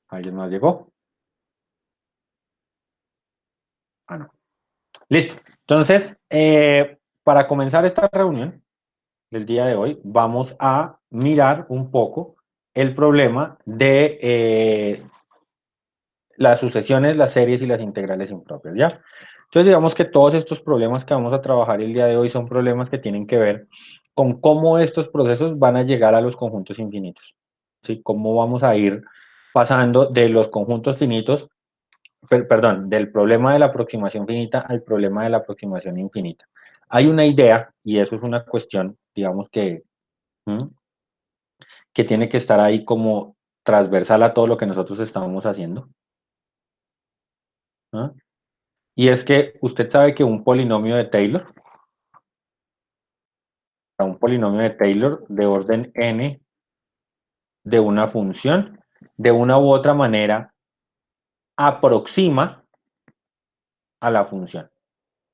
¿Alguien más llegó? Ah, no. Listo. Entonces, para comenzar esta reunión del día de hoy, vamos a mirar un poco el problema de las sucesiones, las series y las integrales impropias, ¿ya? Entonces, digamos que todos estos problemas que vamos a trabajar el día de hoy son problemas que tienen que ver con cómo estos procesos van a llegar a los conjuntos infinitos, ¿sí? Cómo vamos a ir pasando de los conjuntos finitos, perdón, del problema de la aproximación finita al problema de la aproximación infinita. Hay una idea, y eso es una cuestión, digamos ¿m? Que tiene que estar ahí como transversal a todo lo que nosotros estamos haciendo, ¿no? Y es que usted sabe que un polinomio de Taylor, un polinomio de Taylor de orden n de una función, de una u otra manera, aproxima a la función.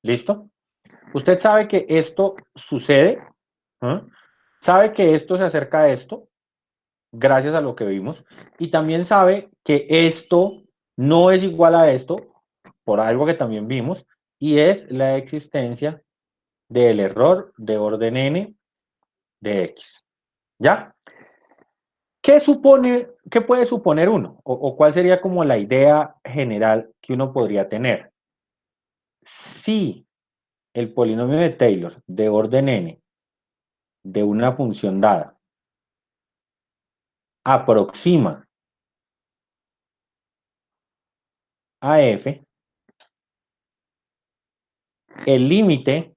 ¿Listo? Usted sabe que esto sucede, ¿no? Sabe que esto se acerca a esto, gracias a lo que vimos, y también sabe que esto no es igual a esto, por algo que también vimos, y es la existencia del error de orden n de x. ¿Ya? ¿Qué puede suponer uno? O cuál sería como la idea general que uno podría tener? Si el polinomio de Taylor de orden n de una función dada aproxima a f, el límite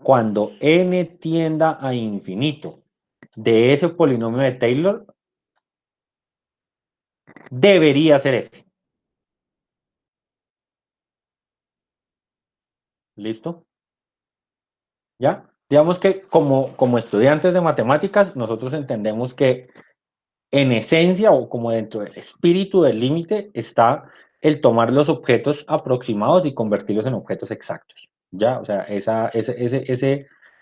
cuando n tienda a infinito de ese polinomio de Taylor debería ser f. ¿Listo? ¿Ya? Digamos que como estudiantes de matemáticas, nosotros entendemos que en esencia o como dentro del espíritu del límite está el tomar los objetos aproximados y convertirlos en objetos exactos. ¿Ya? O sea,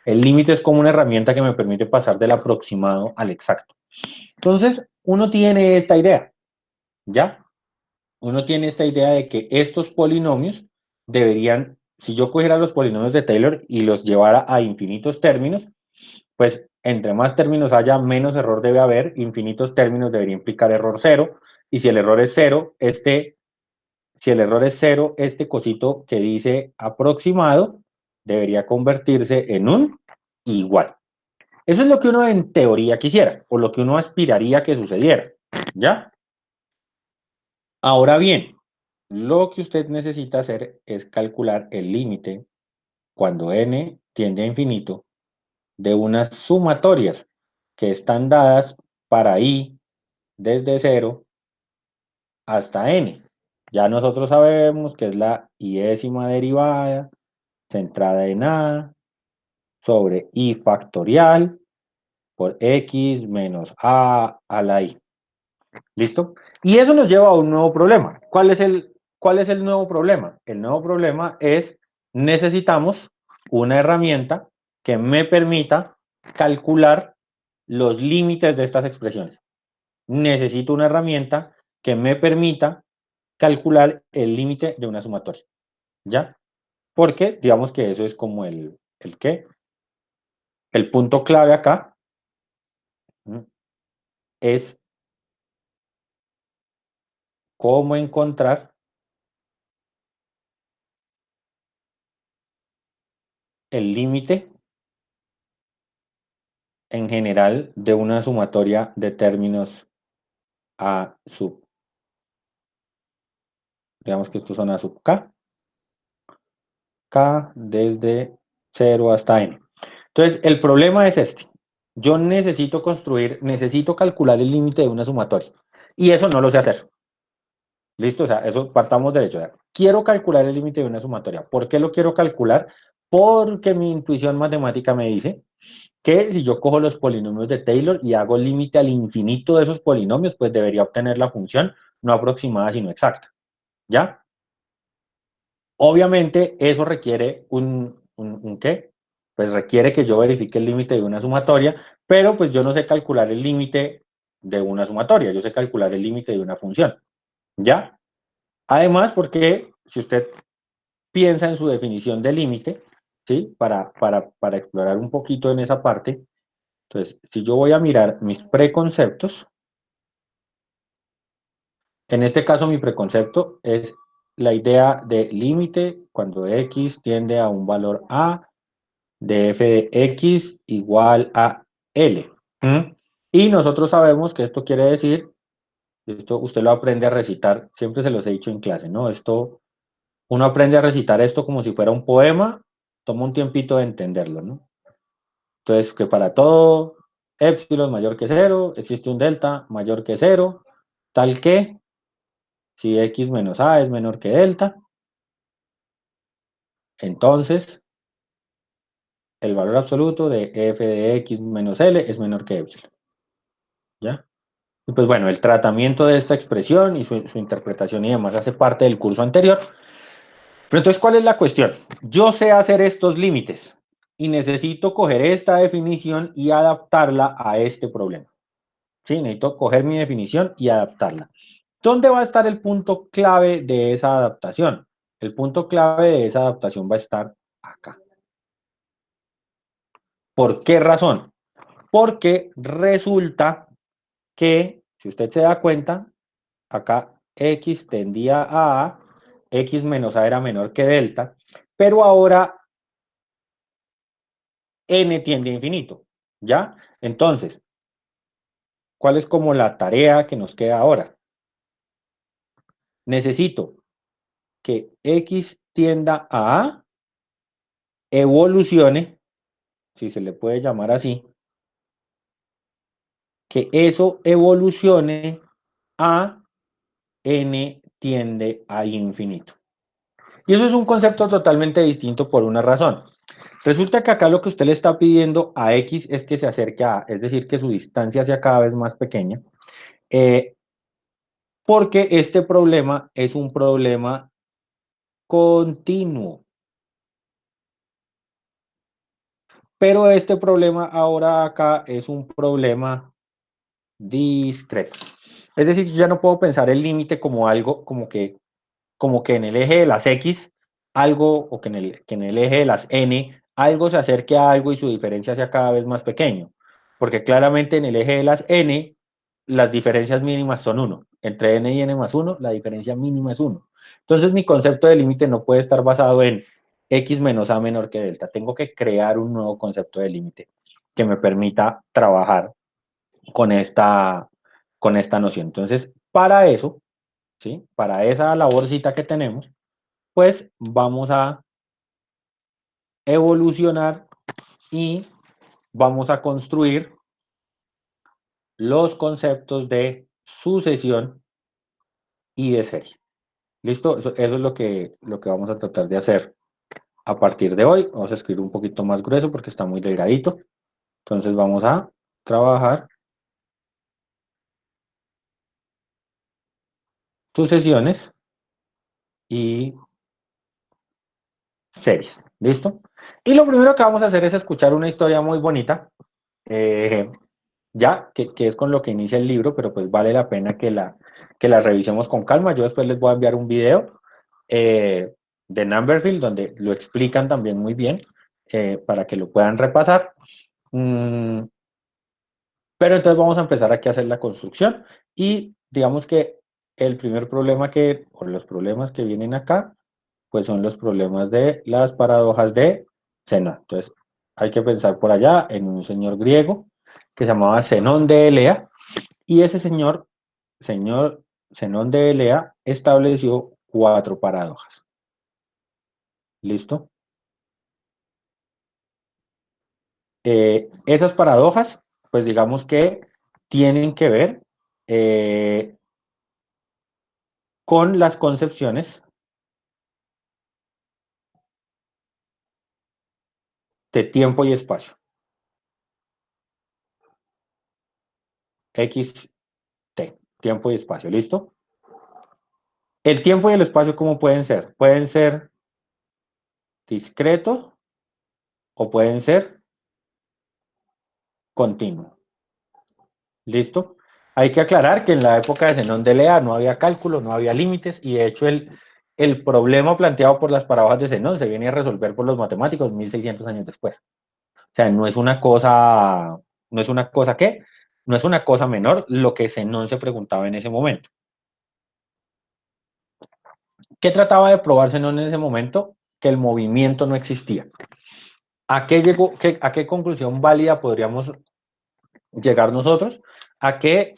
el límite es como una herramienta que me permite pasar del aproximado al exacto. Entonces, uno tiene esta idea, ¿ya? Uno tiene esta idea de que estos polinomios deberían, si yo cogiera los polinomios de Taylor y los llevara a infinitos términos, pues entre más términos haya, menos error debe haber, infinitos términos debería implicar error cero, y si el error es cero, si el error es cero, este cosito que dice aproximado debería convertirse en un igual. Eso es lo que uno en teoría quisiera, o lo que uno aspiraría que sucediera, ¿ya? Ahora bien, lo que usted necesita hacer es calcular el límite cuando n tiende a infinito de unas sumatorias que están dadas para i desde 0 hasta n. Ya nosotros sabemos que es la iésima derivada centrada en a sobre i factorial por x menos a la i. ¿Listo? Y eso nos lleva a un nuevo problema. ¿Cuál es el nuevo problema? El nuevo problema es necesitamos una herramienta que me permita calcular los límites de estas expresiones. Necesito una herramienta que me permita calcular el límite de una sumatoria. ¿Ya? Porque digamos que eso es como el qué. El punto clave acá es cómo encontrar el límite en general de una sumatoria de términos a sub, digamos que estos son a sub k desde 0 hasta n. Entonces, el problema es este. Yo necesito calcular el límite de una sumatoria. Y eso no lo sé hacer. ¿Listo? O sea, eso partamos derecho. O sea, quiero calcular el límite de una sumatoria. ¿Por qué lo quiero calcular? Porque mi intuición matemática me dice que si yo cojo los polinomios de Taylor y hago límite al infinito de esos polinomios, pues debería obtener la función no aproximada, sino exacta. ¿Ya? Obviamente, eso requiere ¿un qué? Pues requiere que yo verifique el límite de una sumatoria, pero pues yo no sé calcular el límite de una sumatoria, yo sé calcular el límite de una función, ¿ya? Además, porque si usted piensa en su definición de límite, ¿sí? Para explorar un poquito en esa parte, entonces, si yo voy a mirar mis preconceptos, en este caso mi preconcepto es la idea de límite cuando x tiende a un valor a de f de x igual a L. ¿Mm? Y nosotros sabemos que esto quiere decir, esto usted lo aprende a recitar, siempre se los he dicho en clase, ¿no? Esto, uno aprende a recitar esto como si fuera un poema, toma un tiempito de entenderlo, ¿no? Entonces, que para todo epsilon mayor que cero, existe un delta mayor que cero, tal que si x menos a es menor que delta, entonces el valor absoluto de f de x menos L es menor que epsilon, ¿ya? Y pues bueno, el tratamiento de esta expresión y su interpretación y demás hace parte del curso anterior. Pero entonces, ¿cuál es la cuestión? Yo sé hacer estos límites y necesito coger esta definición y adaptarla a este problema. ¿Sí? Necesito coger mi definición y adaptarla. ¿Dónde va a estar el punto clave de esa adaptación? El punto clave de esa adaptación va a estar acá. ¿Por qué razón? Porque resulta que, si usted se da cuenta, acá x tendía a x menos a era menor que delta, pero ahora n tiende a infinito, ¿ya? Entonces, ¿cuál es como la tarea que nos queda ahora? Necesito que x tienda a evolucione, si se le puede llamar así, que eso evolucione a n tiende a infinito. Y eso es un concepto totalmente distinto por una razón. Resulta que acá lo que usted le está pidiendo a X es que se acerque a A, es decir, que su distancia sea cada vez más pequeña, eh, porque este problema es un problema continuo. Pero este problema ahora acá es un problema discreto. Es decir, yo ya no puedo pensar el límite como algo como que en el eje de las X, algo, o que en el eje de las N, algo se acerque a algo y su diferencia sea cada vez más pequeño. Porque claramente en el eje de las N, las diferencias mínimas son uno. Entre N y N más uno, la diferencia mínima es uno. Entonces mi concepto de límite no puede estar basado en X menos A menor que delta. Tengo que crear un nuevo concepto de límite que me permita trabajar con con esta noción. Entonces, para eso, ¿sí? Para esa laborcita que tenemos, pues vamos a evolucionar y vamos a construir los conceptos de sucesión y de serie. ¿Listo? Eso es lo que vamos a tratar de hacer a partir de hoy. Vamos a escribir un poquito más grueso porque está muy delgadito. Entonces vamos a trabajar sucesiones y series. ¿Listo? Y lo primero que vamos a hacer es escuchar una historia muy bonita. Eh, que es con lo que inicia el libro, pero pues vale la pena que la revisemos con calma. Yo después les voy a enviar un video de Numberfield donde lo explican también muy bien para que lo puedan repasar. Mm, pero entonces vamos a empezar aquí a hacer la construcción y digamos que el primer problema o los problemas que vienen acá, pues son los problemas de las paradojas de Zenón. Entonces hay que pensar por allá en un señor griego que se llamaba Zenón de Elea y ese señor Zenón de Elea, estableció cuatro paradojas. ¿Listo? Esas paradojas, pues digamos que tienen que ver eh, con las concepciones de tiempo y espacio. X, T, tiempo y espacio, ¿listo? El tiempo y el espacio, ¿cómo pueden ser? Pueden ser discretos o pueden ser continuos. ¿Listo? Hay que aclarar que en la época de Zenón de Lea no había cálculo, no había límites, y de hecho el problema planteado por las paradojas de Zenón se viene a resolver por los matemáticos 1600 años después. O sea, no es una cosa ¿qué? No es una cosa menor lo que Zenón se preguntaba en ese momento. ¿Qué trataba de probar Zenón en ese momento? Que el movimiento no existía. ¿A qué llegó, a qué conclusión válida podríamos llegar nosotros? A que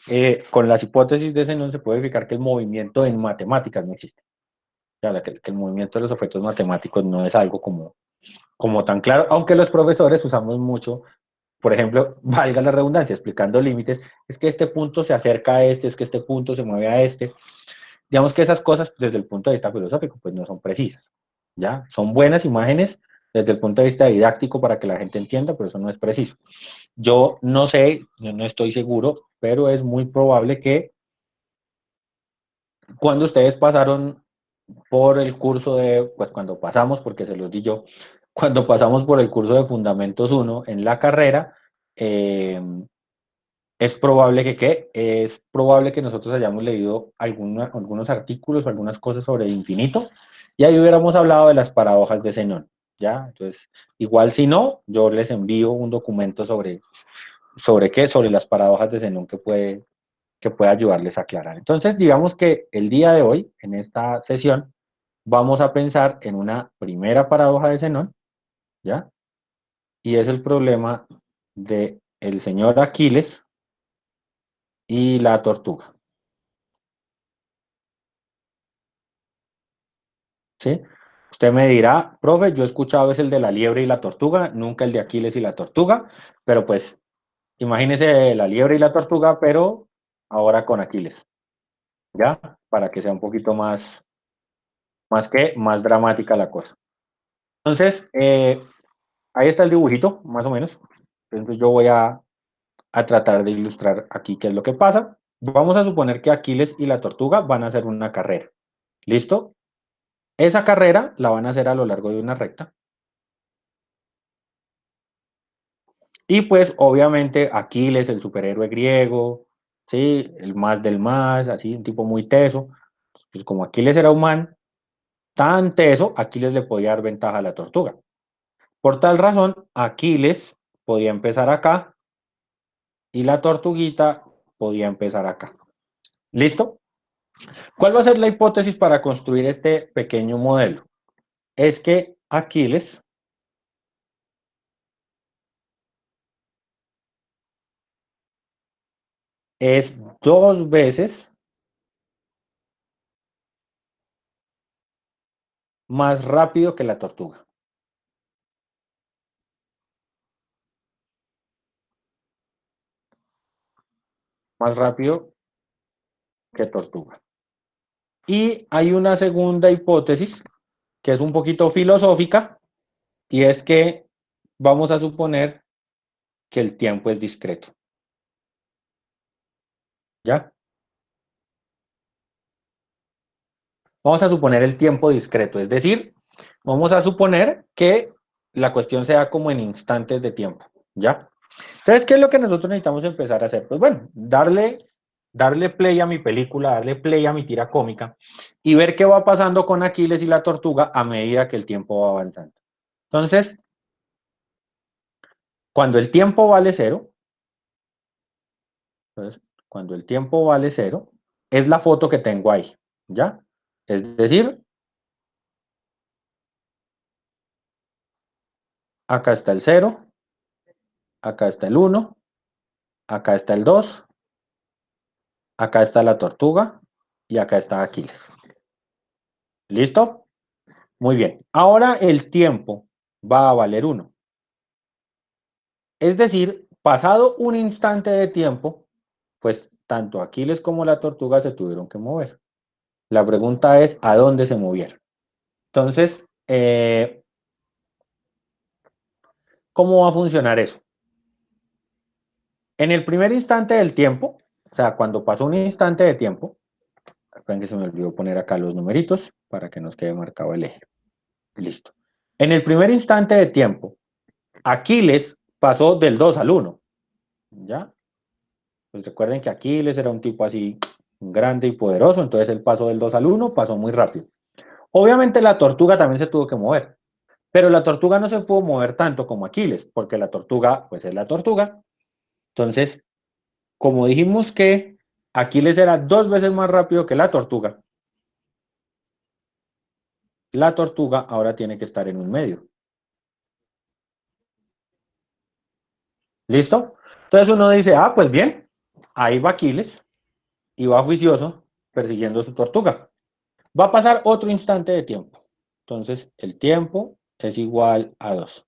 con las hipótesis de Zenón se puede verificar que el movimiento en matemáticas no existe. O sea, que el movimiento de los objetos matemáticos no es algo como tan claro, aunque los profesores usamos mucho, por ejemplo, valga la redundancia, explicando límites, es que este punto se acerca a este, es que este punto se mueve a este. Digamos que esas cosas desde el punto de vista filosófico pues no son precisas, ¿ya? Son buenas imágenes desde el punto de vista didáctico para que la gente entienda, pero eso no es preciso. Yo no sé, yo no estoy seguro, pero es muy probable que cuando ustedes pasaron por el curso de, pues cuando pasamos, porque se los di yo, cuando pasamos por el curso de Fundamentos 1 en la carrera, eh, es probable es probable que nosotros hayamos leído algunos artículos o algunas cosas sobre el infinito, y ahí hubiéramos hablado de las paradojas de Zenón, ¿ya? Entonces, igual si no, yo les envío un documento sobre qué, sobre las paradojas de Zenón que puede ayudarles a aclarar. Entonces, digamos que el día de hoy, en esta sesión, vamos a pensar en una primera paradoja de Zenón, ¿ya? Y es el problema de el señor Aquiles y la tortuga, ¿sí? Usted me dirá, profe, yo he escuchado es el de la liebre y la tortuga, nunca el de Aquiles y la tortuga, pero pues imagínese la liebre y la tortuga, pero ahora con Aquiles, ¿ya? Para que sea un poquito más dramática la cosa. Entonces, ahí está el dibujito, más o menos. Entonces yo voy a tratar de ilustrar aquí qué es lo que pasa. Vamos a suponer que Aquiles y la tortuga van a hacer una carrera. ¿Listo? Esa carrera la van a hacer a lo largo de una recta. Y pues obviamente Aquiles, el superhéroe griego, ¿sí? El más del más, así, un tipo muy teso. Pues como Aquiles era humano, tan teso, Aquiles le podía dar ventaja a la tortuga. Por tal razón, Aquiles podía empezar acá y la tortuguita podía empezar acá. ¿Listo? ¿Cuál va a ser la hipótesis para construir este pequeño modelo? Es que Aquiles es dos veces más rápido que la tortuga. Más rápido que tortuga. Y hay una segunda hipótesis que es un poquito filosófica y es que vamos a suponer que el tiempo es discreto. ¿Ya? Vamos a suponer el tiempo discreto, es decir, vamos a suponer que la cuestión sea como en instantes de tiempo. ¿Ya? Entonces, ¿qué es lo que nosotros necesitamos empezar a hacer? Pues bueno, darle play a mi película, darle play a mi tira cómica y ver qué va pasando con Aquiles y la tortuga a medida que el tiempo va avanzando. Entonces, cuando el tiempo vale cero, entonces, cuando el tiempo vale cero, es la foto que tengo ahí, ¿ya? Es decir, acá está el cero, acá está el uno, acá está el 2, acá está la tortuga y acá está Aquiles. ¿Listo? Muy bien. Ahora el tiempo va a valer uno. Es decir, pasado un instante de tiempo, pues tanto Aquiles como la tortuga se tuvieron que mover. La pregunta es, ¿a dónde se movieron? Entonces, ¿cómo va a funcionar eso? En el primer instante del tiempo, o sea, cuando pasó un instante de tiempo, esperen que se me olvidó poner acá los numeritos para que nos quede marcado el eje. Listo. En el primer instante de tiempo, Aquiles pasó del 2 al 1, ¿ya? Pues recuerden que Aquiles era un tipo así grande y poderoso, entonces el paso del 2 al 1 pasó muy rápido. Obviamente la tortuga también se tuvo que mover, pero la tortuga no se pudo mover tanto como Aquiles, porque la tortuga, pues es la tortuga. Entonces, como dijimos que Aquiles era 2 veces más rápido que la tortuga ahora tiene que estar en un medio. ¿Listo? Entonces uno dice, ah, pues bien, ahí va Aquiles y va juicioso persiguiendo su tortuga. Va a pasar otro instante de tiempo. Entonces, el tiempo es igual a 2.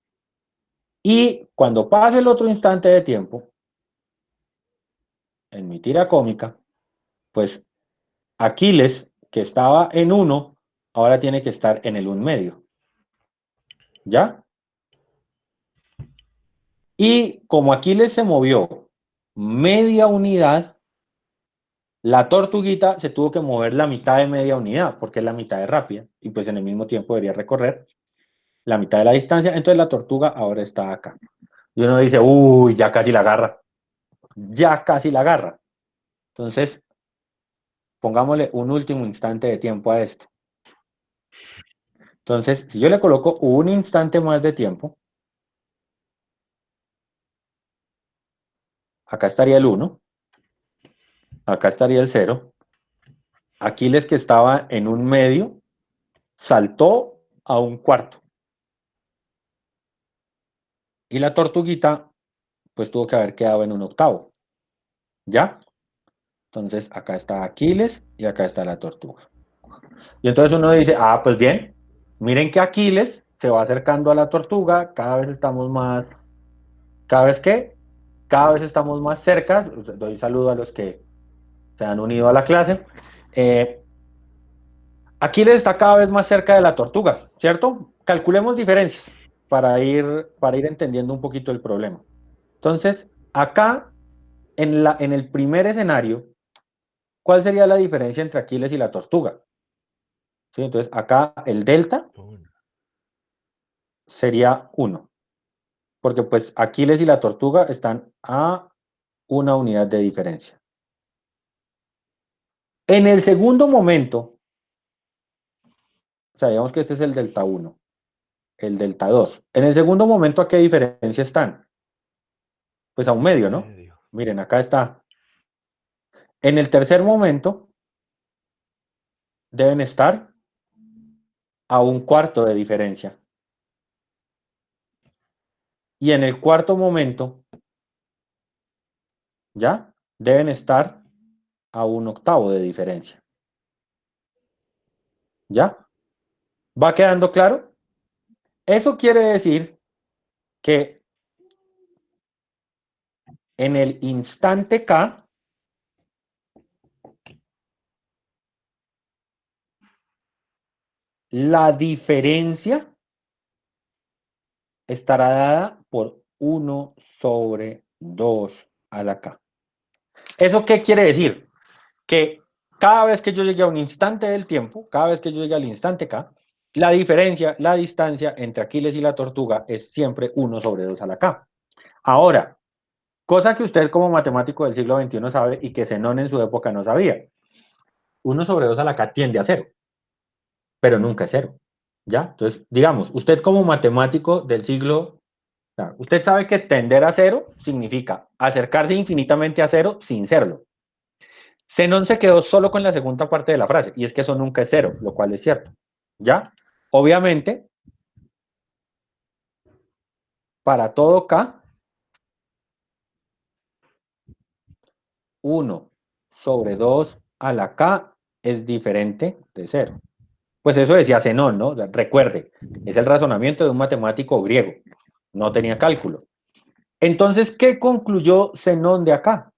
Y cuando pase el otro instante de tiempo, en mi tira cómica, pues Aquiles, que estaba en 1, ahora tiene que estar en el 1 medio. ¿Ya? Y como Aquiles se movió media unidad, la tortuguita se tuvo que mover la mitad de media unidad, porque es la mitad de rápida, y pues en el mismo tiempo debería recorrer la mitad de la distancia, entonces la tortuga ahora está acá. Y uno dice, uy, ya casi la agarra, ya casi la agarra. Entonces, pongámosle un último instante de tiempo a esto. Entonces, si yo le coloco un instante más de tiempo, acá estaría el 1, acá estaría el 0. Aquiles, que estaba en 1 medio, saltó a 1 cuarto. Y la tortuguita, pues tuvo que haber quedado en 1 octavo. ¿Ya? Entonces, acá está Aquiles y acá está la tortuga. Y entonces uno dice, ah, pues bien, miren que Aquiles se va acercando a la tortuga, cada vez estamos más, cada vez que, cada vez estamos más cerca. Doy saludo a los que se han unido a la clase. Eh, Aquiles está cada vez más cerca de la tortuga, ¿cierto? Calculemos diferencias para ir entendiendo un poquito el problema. Entonces, acá, en el primer escenario, ¿cuál sería la diferencia entre Aquiles y la tortuga? ¿Sí? Entonces, acá el delta sería 1, porque pues Aquiles y la tortuga están a 1 unidad de diferencia. En el segundo momento, o sea, digamos que este es el delta 1, el delta 2. En el segundo momento, ¿a qué diferencia están? Pues a 1 medio, ¿no? Medio. Miren, acá está. En el tercer momento, deben estar a 1 cuarto de diferencia. Y en el cuarto momento, ¿ya? Deben estar a 1 octavo de diferencia. ¿Ya? ¿Va quedando claro? Eso quiere decir que en el instante K, la diferencia estará dada por 1/2 a la K. ¿Eso qué quiere decir? Que cada vez que yo llegue a un instante del tiempo, cada vez que yo llegue al instante K, la diferencia, la distancia entre Aquiles y la tortuga es siempre 1/2 a la K. Ahora, cosa que usted como matemático del siglo XXI sabe y que Zenón en su época no sabía. 1/2 a la K tiende a 0, pero nunca es 0. ¿Ya? Entonces, digamos, usted como matemático del siglo, usted sabe que tender a 0 significa acercarse infinitamente a 0 sin serlo. Zenón se quedó solo con la segunda parte de la frase, y es que eso nunca es 0, lo cual es cierto. ¿Ya? Obviamente, para todo K, 1/2 a la K es diferente de 0. Pues eso decía Zenón, ¿no? O sea, recuerde, es el razonamiento de un matemático griego, no tenía cálculo. Entonces, ¿qué concluyó Zenón de acá?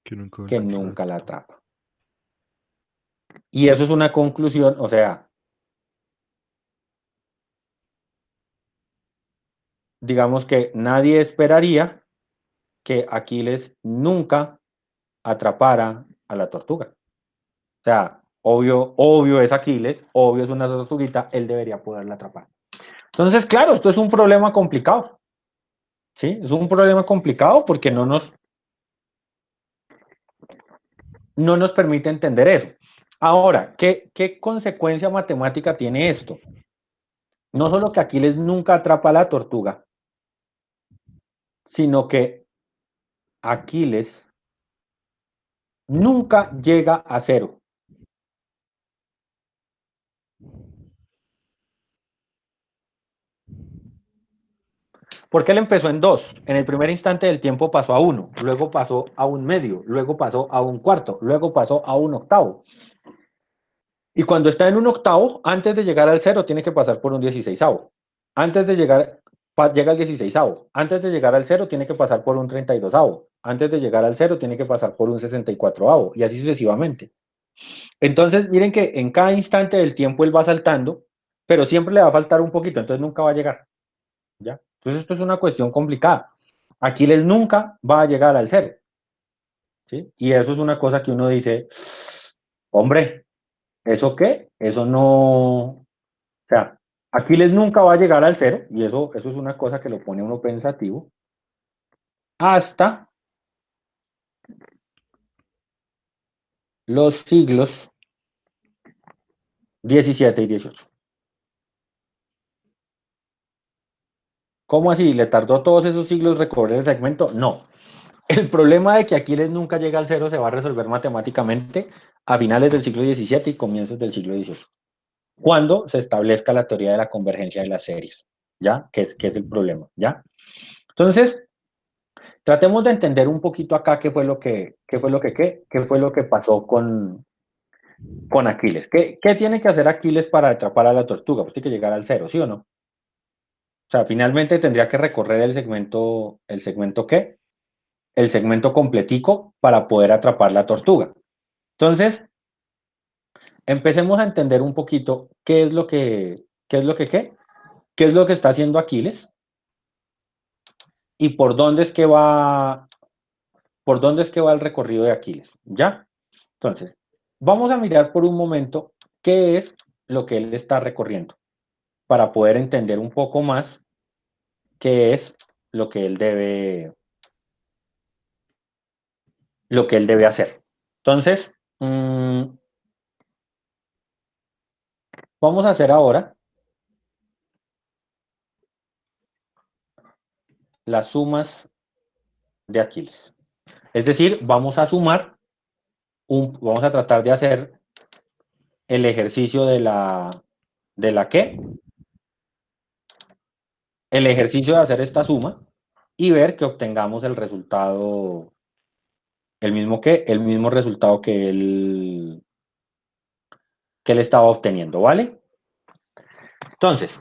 Que nunca va a Que encontrar la nunca la tortuga. atrapa. Y eso es una conclusión, o sea, digamos que nadie esperaría que Aquiles nunca atrapara a la tortuga. O sea, obvio, obvio es Aquiles, obvio es una tortuguita, él debería poderla atrapar. Entonces, claro, esto es un problema complicado, ¿sí? Es un problema complicado porque no nos permite entender eso. Ahora, ¿qué consecuencia matemática tiene esto? No solo que Aquiles nunca atrapa a la tortuga, sino que Aquiles nunca llega a cero. Porque él empezó en 2. En el primer instante del tiempo pasó a 1, luego pasó a 1/2, luego pasó a 1/4, luego pasó a 1/8. Y cuando está en 1/8, antes de llegar al cero, tiene que pasar por un 16avo. Antes de llegar, llega al 16avo. Antes de llegar al cero, tiene que pasar por un 32avo. Antes de llegar al cero, tiene que pasar por un 64avo. Y así sucesivamente. Entonces, miren que en cada instante del tiempo él va saltando, pero siempre le va a faltar un poquito, entonces nunca va a llegar. ¿Ya? Entonces, esto es una cuestión complicada. Aquiles nunca va a llegar al cero. ¿Sí? Y eso es una cosa que uno dice, hombre, ¿eso qué? Eso no, o sea, Aquiles nunca va a llegar al cero, y eso es una cosa que lo pone a uno pensativo, hasta los siglos XVII y XVIII. ¿Cómo así? ¿Le tardó todos esos siglos recorrer el segmento? No. El problema de que Aquiles nunca llega al cero se va a resolver matemáticamente a finales del siglo XVII y comienzos del siglo XVIII, cuando se establezca la teoría de la convergencia de las series, ¿ya? ¿Qué es el problema? ¿Ya? Entonces, tratemos de entender un poquito acá qué fue lo que pasó con Aquiles. ¿Qué tiene que hacer Aquiles para atrapar a la tortuga? Pues tiene que llegar al cero, ¿sí o no? O sea, finalmente tendría que recorrer ¿el segmento qué? El segmento completico para poder atrapar la tortuga. Entonces, empecemos a entender un poquito qué es lo que está haciendo Aquiles y por dónde es que va el recorrido de Aquiles, ¿ya? Entonces, vamos a mirar por un momento qué es lo que él está recorriendo para poder entender un poco más qué es lo que lo que él debe hacer. Entonces, vamos a hacer ahora las sumas de Aquiles. Es decir, vamos a tratar de hacer el ejercicio ¿de la qué? El ejercicio de hacer esta suma y ver que obtengamos el resultado, el mismo resultado que él estaba obteniendo, ¿vale? Entonces,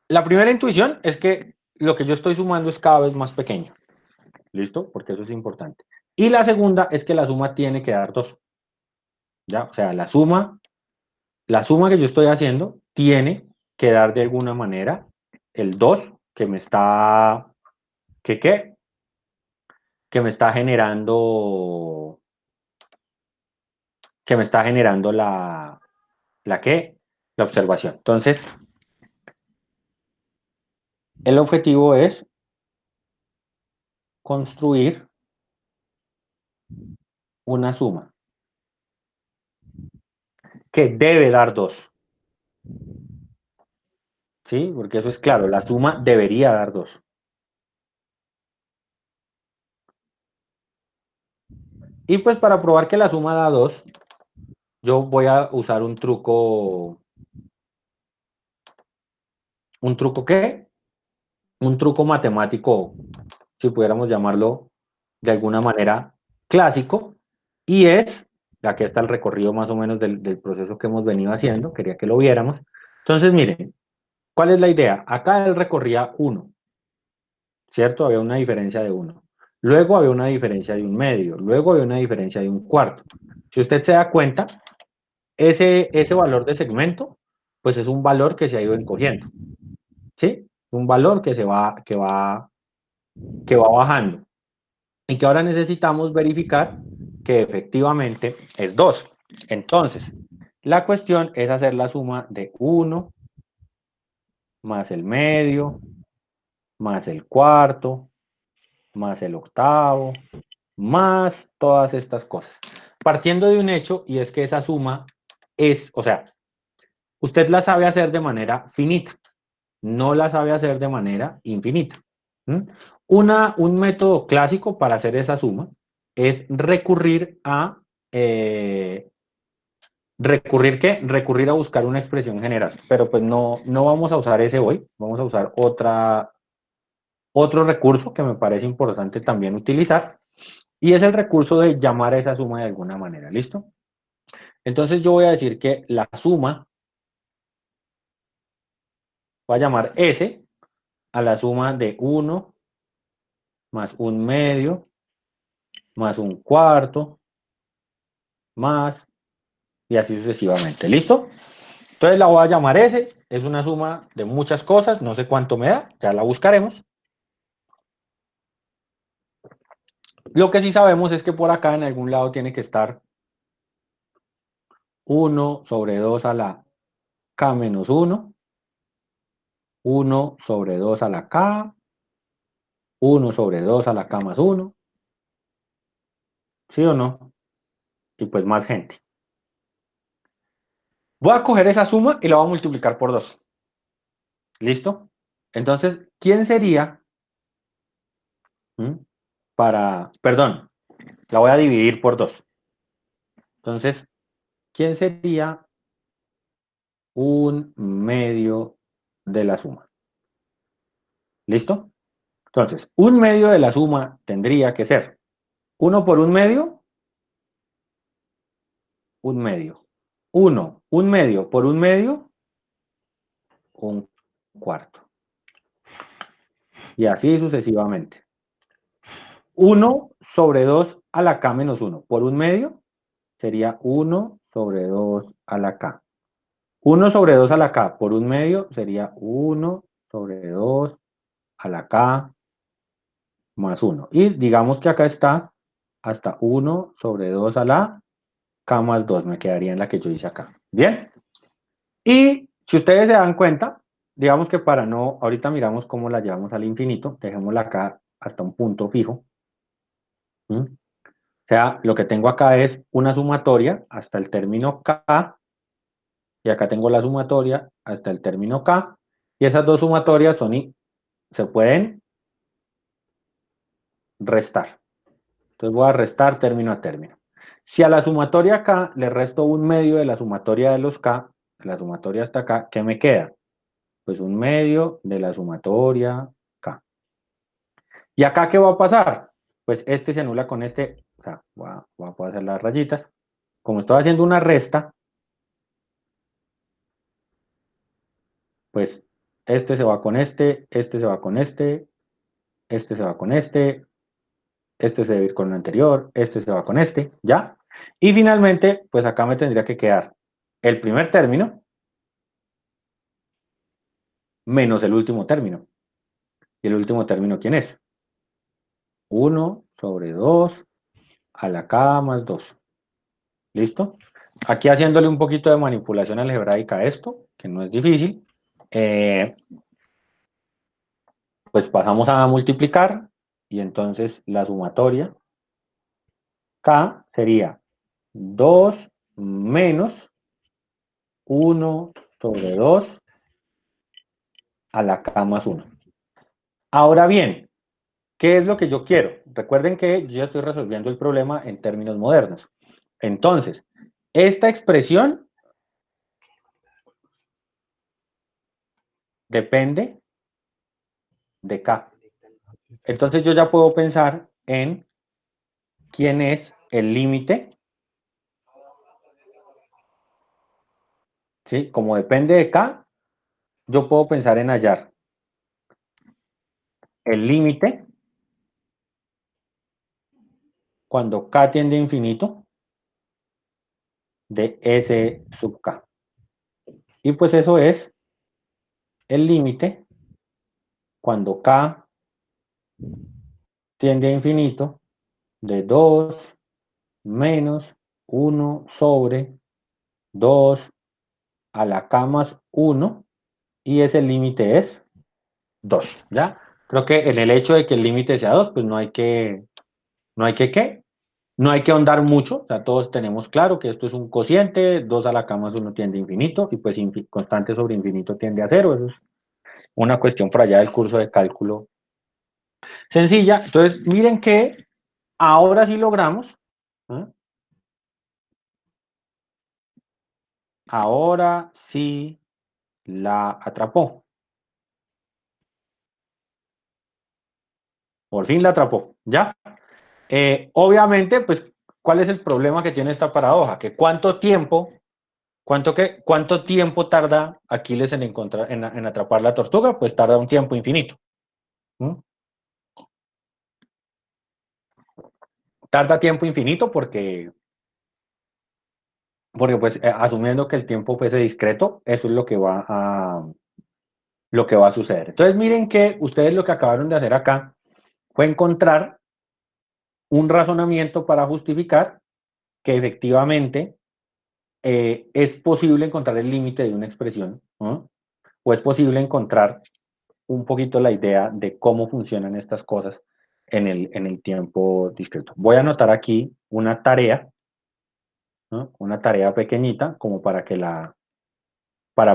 la primera intuición es que lo que yo estoy sumando es cada vez más pequeño, ¿listo? Porque eso es importante. Y la segunda es que la suma tiene que dar 2, ¿ya? O sea, la suma que yo estoy haciendo tiene que dar de alguna manera el 2 que me está, ¿que qué? Que me está generando, que me está generando ¿la qué? La observación. Entonces, el objetivo es construir una suma que debe dar 2, ¿sí? Porque eso es claro, la suma debería dar 2. Y pues para probar que la suma da 2, yo voy a usar ¿un truco qué? Un truco matemático, si pudiéramos llamarlo de alguna manera clásico, y es, aquí está el recorrido más o menos del proceso que hemos venido haciendo, quería que lo viéramos. Entonces, miren, ¿cuál es la idea? Acá él recorría 1, ¿cierto? Había una diferencia de 1. Luego había una diferencia de 1/2, luego había una diferencia de 1/4. Si usted se da cuenta, ese valor de segmento, pues es un valor que se ha ido encogiendo, ¿sí? Un valor que va bajando y que ahora necesitamos verificar que efectivamente es 2. Entonces, la cuestión es hacer la suma de 1 más el medio, más el cuarto, más el octavo, más todas estas cosas. Partiendo de un hecho, y es que esa suma es, o sea, usted la sabe hacer de manera finita, no la sabe hacer de manera infinita. ¿Mm? Un método clásico para hacer esa suma es recurrir a, ¿recurrir qué? Recurrir a buscar una expresión general, pero pues no vamos a usar ese hoy, vamos a usar otro recurso que me parece importante también utilizar, y es el recurso de llamar a esa suma de alguna manera, ¿listo? Entonces yo voy a decir que la suma va a llamar S a la suma de uno más un medio más un cuarto más y así sucesivamente, ¿listo? Entonces la voy a llamar S, es una suma de muchas cosas, no sé cuánto me da, ya la buscaremos. Lo que sí sabemos es que por acá en algún lado tiene que estar uno sobre 2 a la K menos uno sobre 2 a la K, uno sobre 2 a la K más uno, ¿sí o no? Y pues más gente. Voy a coger esa suma y la voy a multiplicar por 2. ¿Listo? Entonces, ¿quién sería? ¿Mm? Perdón, la voy a dividir por 2. Entonces, ¿quién sería un medio de la suma? ¿Listo? Entonces, un medio de la suma tendría que ser uno por un medio. Uno, un medio por un medio, un cuarto. Y así sucesivamente. Uno sobre 2 a la K menos uno por un medio sería uno sobre 2 a la K. Uno sobre 2 a la K por un medio sería uno sobre 2 a la K más uno. Y digamos que acá está hasta uno sobre 2 a la K más 2. Me quedaría en la que yo hice acá. Bien. Y si ustedes se dan cuenta, digamos que para no, ahorita miramos cómo la llevamos al infinito. Dejémosla acá hasta un punto fijo. ¿Mm? O sea, lo que tengo acá es una sumatoria hasta el término K. Y acá tengo la sumatoria hasta el término K. Y esas dos sumatorias se pueden restar. Entonces voy a restar término a término. Si a la sumatoria K le resto un medio de la sumatoria de los K, la sumatoria hasta acá, ¿qué me queda? Pues un medio de la sumatoria K. ¿Y acá qué va a pasar? Pues este se anula con este, o sea, voy a poder hacer las rayitas. Como estoy haciendo una resta, pues este se va con este se va con este se va con este se debe ir con el anterior, este se va con este, ¿ya? Y finalmente, pues acá me tendría que quedar el primer término menos el último término. ¿Y el último término quién es? Uno sobre 2 a la K más 2. ¿Listo? Aquí haciéndole un poquito de manipulación algebraica a esto, que no es difícil, eh, pues pasamos a multiplicar y entonces la sumatoria K sería 2 menos uno sobre 2 a la K más uno. Ahora bien, ¿qué es lo que yo quiero? Recuerden que yo ya estoy resolviendo el problema en términos modernos. Entonces, esta expresión depende de K. Entonces yo ya puedo pensar en quién es el límite, ¿sí? Como depende de K, yo puedo pensar en hallar el límite cuando K tiende a infinito de S sub K. Y pues eso es el límite cuando K tiende a infinito de 2 menos uno sobre 2 a la K más uno y ese límite es 2, ¿ya? Creo que en el hecho de que el límite sea 2, pues no hay que, ¿qué? No hay que ahondar mucho, o sea, todos tenemos claro que esto es un cociente, 2 a la cama más 1 tiende a infinito, y pues constante sobre infinito tiende a cero, eso es una cuestión por allá del curso de cálculo sencilla. Entonces, miren que ahora sí logramos, ¿eh? Ahora sí la atrapó, por fin la atrapó, ¿ya? Obviamente, pues, ¿cuál es el problema que tiene esta paradoja? Que cuánto tiempo tarda Aquiles en encontrar, en atrapar la tortuga, pues tarda un tiempo infinito. ¿Mm? Tarda tiempo infinito porque pues asumiendo que el tiempo fuese discreto, eso es lo que va a suceder. Entonces miren que ustedes lo que acabaron de hacer acá fue encontrar un razonamiento para justificar que efectivamente es posible encontrar el límite de una expresión, ¿no? O es posible encontrar un poquito la idea de cómo funcionan estas cosas en el tiempo discreto. Voy a anotar aquí una tarea, ¿no? Una tarea pequeñita como para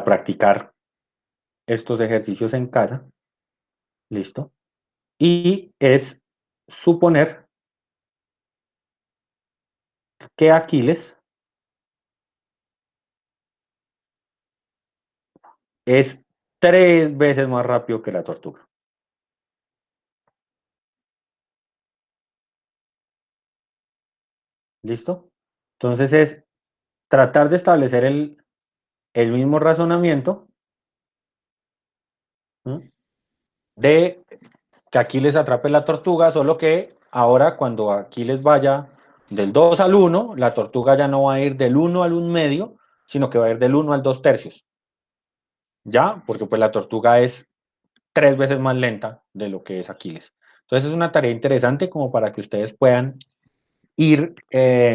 practicar estos ejercicios en casa, listo. Y es suponer que Aquiles es 3 veces más rápido que la tortuga, listo. Entonces es tratar de establecer el mismo razonamiento, ¿no? De que Aquiles atrape la tortuga, solo que ahora cuando Aquiles vaya del 2 al 1, la tortuga ya no va a ir del 1 al 1 medio, sino que va a ir del 1 al 2 tercios, ¿ya? Porque pues la tortuga es 3 veces más lenta de lo que es Aquiles. Entonces es una tarea interesante como para que ustedes puedan ir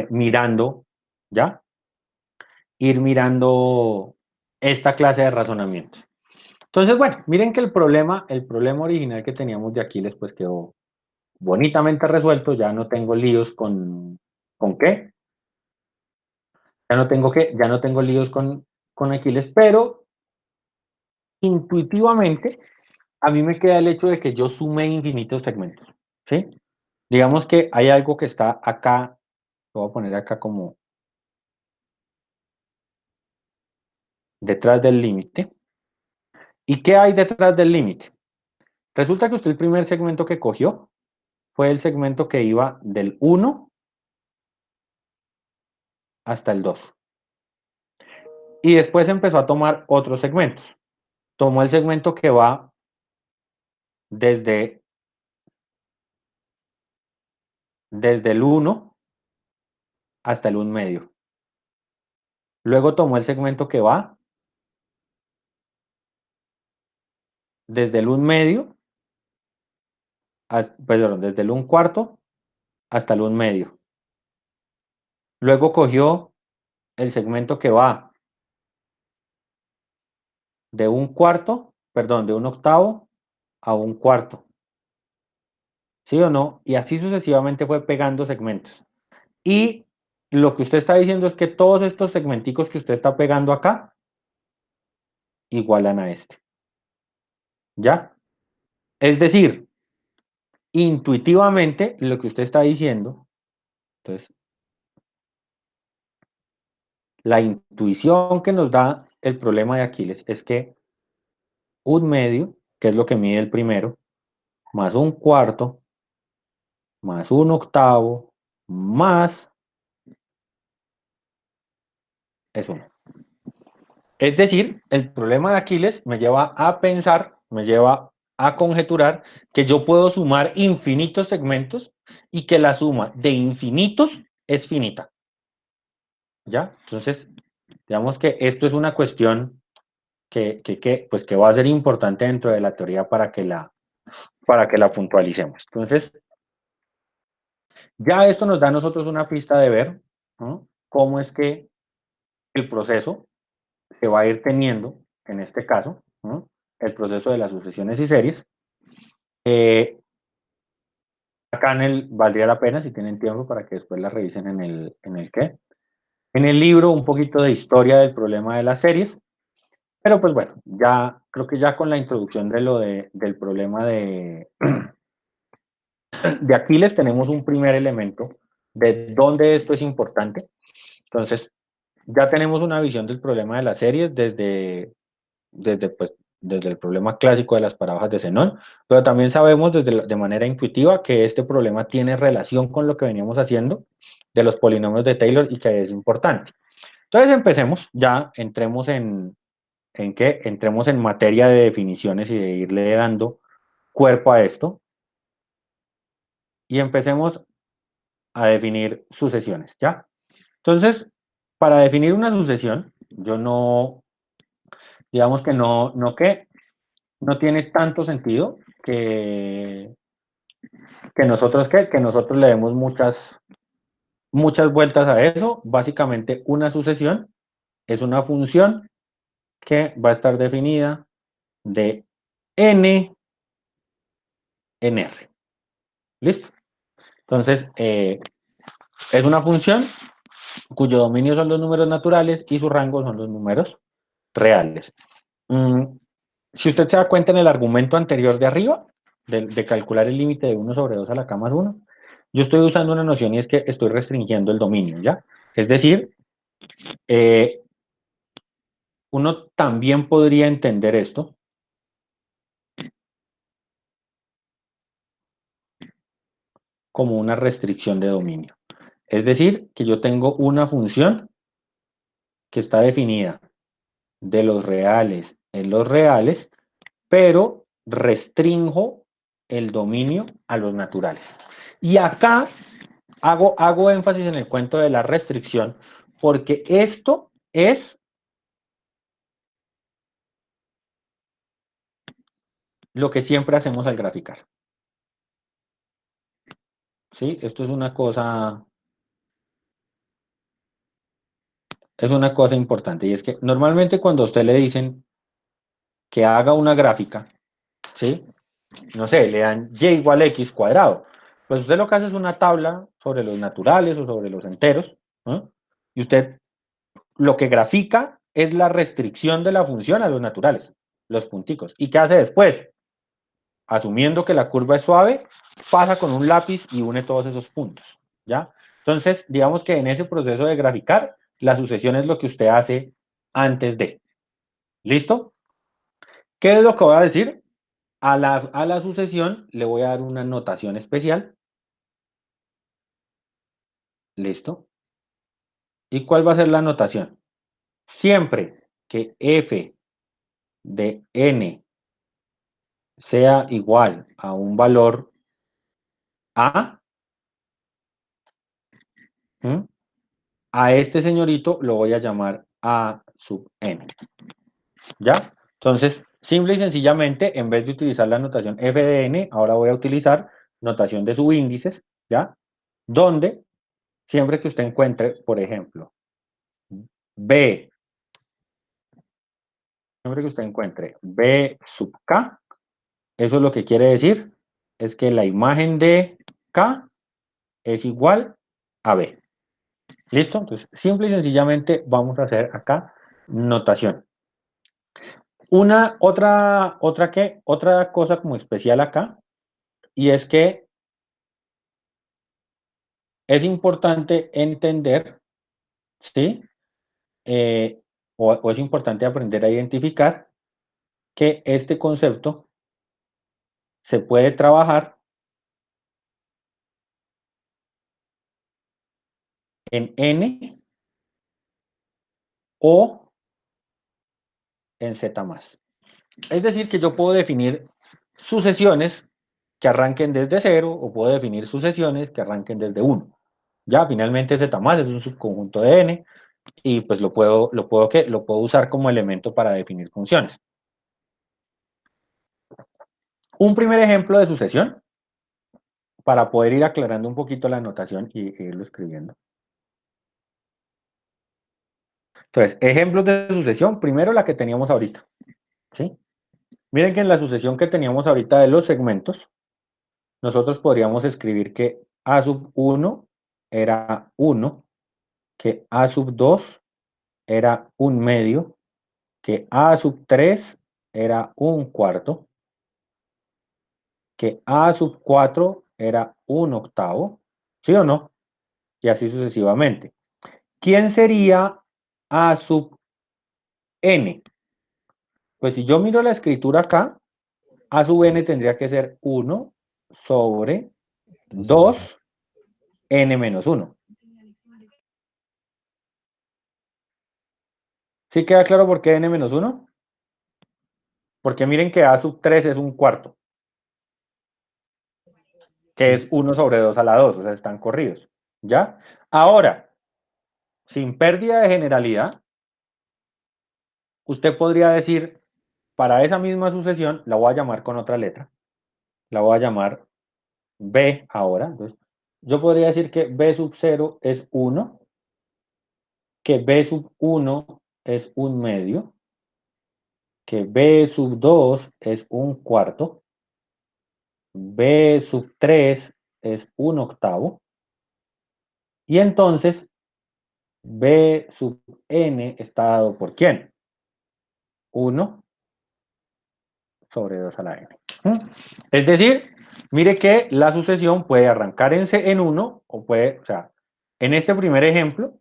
mirando, ¿ya? Ir mirando esta clase de razonamiento. Entonces, bueno, miren que el problema original que teníamos de Aquiles pues quedó bonitamente resuelto, ya no tengo líos ¿con qué? Ya no tengo líos con Aquiles, pero intuitivamente a mí me queda el hecho de que yo sume infinitos segmentos, ¿sí? Digamos que hay algo que está acá, lo voy a poner acá como detrás del límite. ¿Y qué hay detrás del límite? Resulta que usted el primer segmento que cogió fue el segmento que iba del 1 hasta el 2. Y después empezó a tomar otros segmentos. Tomó el segmento que va desde, desde el 1 hasta el 1 medio. Luego tomó el segmento que va desde el 1 medio, perdón, desde el 1 cuarto hasta el 1 medio. Luego cogió el segmento que va de 1 cuarto, perdón, de 1 octavo a 1 cuarto. ¿Sí o no? Y así sucesivamente fue pegando segmentos. Y lo que usted está diciendo es que todos estos segmenticos que usted está pegando acá igualan a este. ¿Ya? Es decir, intuitivamente lo que usted está diciendo, entonces, la intuición que nos da el problema de Aquiles es que un medio, que es lo que mide el primero, más un cuarto, más un octavo, más es uno. Es decir, el problema de Aquiles me lleva a pensar, me lleva a conjeturar que yo puedo sumar infinitos segmentos y que la suma de infinitos es finita. ¿Ya? Entonces, digamos que esto es una cuestión pues que va a ser importante dentro de la teoría para que la puntualicemos. Entonces, ya esto nos da a nosotros una pista de ver, ¿no? Cómo es que el proceso se va a ir teniendo, en este caso. ¿no? El proceso de las sucesiones y series. Eh, Acá valdría la pena, si tienen tiempo, para que después la revisen en el qué. En el libro, un poquito de historia del problema de las series. Pero pues bueno, ya creo que ya con la introducción del problema de Aquiles tenemos un primer elemento de dónde esto es importante. Entonces, ya tenemos una visión del problema de las series desde el problema clásico de las paradojas de Zenón, pero también sabemos de manera intuitiva que este problema tiene relación con lo que veníamos haciendo de los polinomios de Taylor y que es importante. Entonces empecemos, ya ¿en qué? Entremos en materia de definiciones y de irle dando cuerpo a esto y empecemos a definir sucesiones, ¿ya? Entonces, para definir una sucesión, yo no, digamos que no tiene tanto sentido que nosotros le demos muchas vueltas a eso. Básicamente, una sucesión es una función que va a estar definida de n en R. ¿Listo? Entonces, es una función cuyo dominio son los números naturales y su rango son los números reales. Si usted se da cuenta en el argumento anterior de arriba, de calcular el límite de 1/2 a la k más 1, yo estoy usando una noción y es que estoy restringiendo el dominio, ¿ya? Es decir, eh, uno también podría entender esto como una restricción de dominio. Es decir, que yo tengo una función que está definida de los reales en los reales, pero restringo el dominio a los naturales. Y acá hago énfasis en el cuento de la restricción, porque esto es lo que siempre hacemos al graficar. ¿Sí? Esto es una cosa importante, y es que normalmente cuando a usted le dicen que haga una gráfica, ¿sí? No sé, le dan y igual a x cuadrado. Pues usted lo que hace es una tabla sobre los naturales o sobre los enteros, ¿no? Y usted lo que grafica es la restricción de la función a los naturales, los punticos. ¿Y qué hace después? Asumiendo que la curva es suave, pasa con un lápiz y une todos esos puntos, ¿ya? Entonces, digamos que en ese proceso de graficar, la sucesión es lo que usted hace antes de. ¿Listo? ¿Qué es lo que voy a decir? A la sucesión le voy a dar una notación especial. ¿Listo? ¿Y cuál va a ser la notación? Siempre que f de n sea igual a un valor a, ¿m? A este señorito lo voy a llamar a sub n. ¿Ya? Entonces, simple y sencillamente, en vez de utilizar la notación f de n, ahora voy a utilizar notación de subíndices, ¿ya? Donde siempre que usted encuentre, por ejemplo, b, siempre que usted encuentre b sub k, eso lo que quiere decir es que la imagen de k es igual a b. ¿Listo? Entonces, simple y sencillamente vamos a hacer acá notación. Otra cosa como especial acá, y es que es importante entender, ¿sí? Eh, o es importante aprender a identificar que este concepto se puede trabajar en N o en Z más. Es decir, que yo puedo definir sucesiones que arranquen desde cero o puedo definir sucesiones que arranquen desde 1. Ya, finalmente Z más es un subconjunto de N y pues lo puedo usar como elemento para definir funciones. Un primer ejemplo de sucesión, para poder ir aclarando un poquito la notación y irlo escribiendo. Entonces, ejemplos de sucesión, primero la que teníamos ahorita, ¿sí? Miren que en la sucesión que teníamos ahorita de los segmentos, nosotros podríamos escribir que A sub 1 era 1, que A sub 2 era un medio, que A sub 3 era un cuarto, que A sub 4 era un octavo, ¿sí o no? Y así sucesivamente. ¿Quién sería A sub n? Pues si yo miro la escritura acá, A sub n tendría que ser 1 sobre 2 sobre 2 n. n menos 1. ¿Sí queda claro por qué n menos 1? Porque miren que A sub 3 es un cuarto, que Sí, es 1 sobre 2 a la 2, o sea, están corridos. ¿Ya? Ahora, sin pérdida de generalidad, usted podría decir, para esa misma sucesión, la voy a llamar con otra letra. La voy a llamar B ahora. Entonces, yo podría decir que B sub 0 es 1, que B sub 1 es un medio, que B sub 2 es un cuarto, B sub 3 es un octavo, y entonces B sub n está dado por ¿quién? 1 sobre 2 a la n. ¿Mm? Es decir, mire que la sucesión puede arrancar en 1 o puede, o sea, en este primer ejemplo,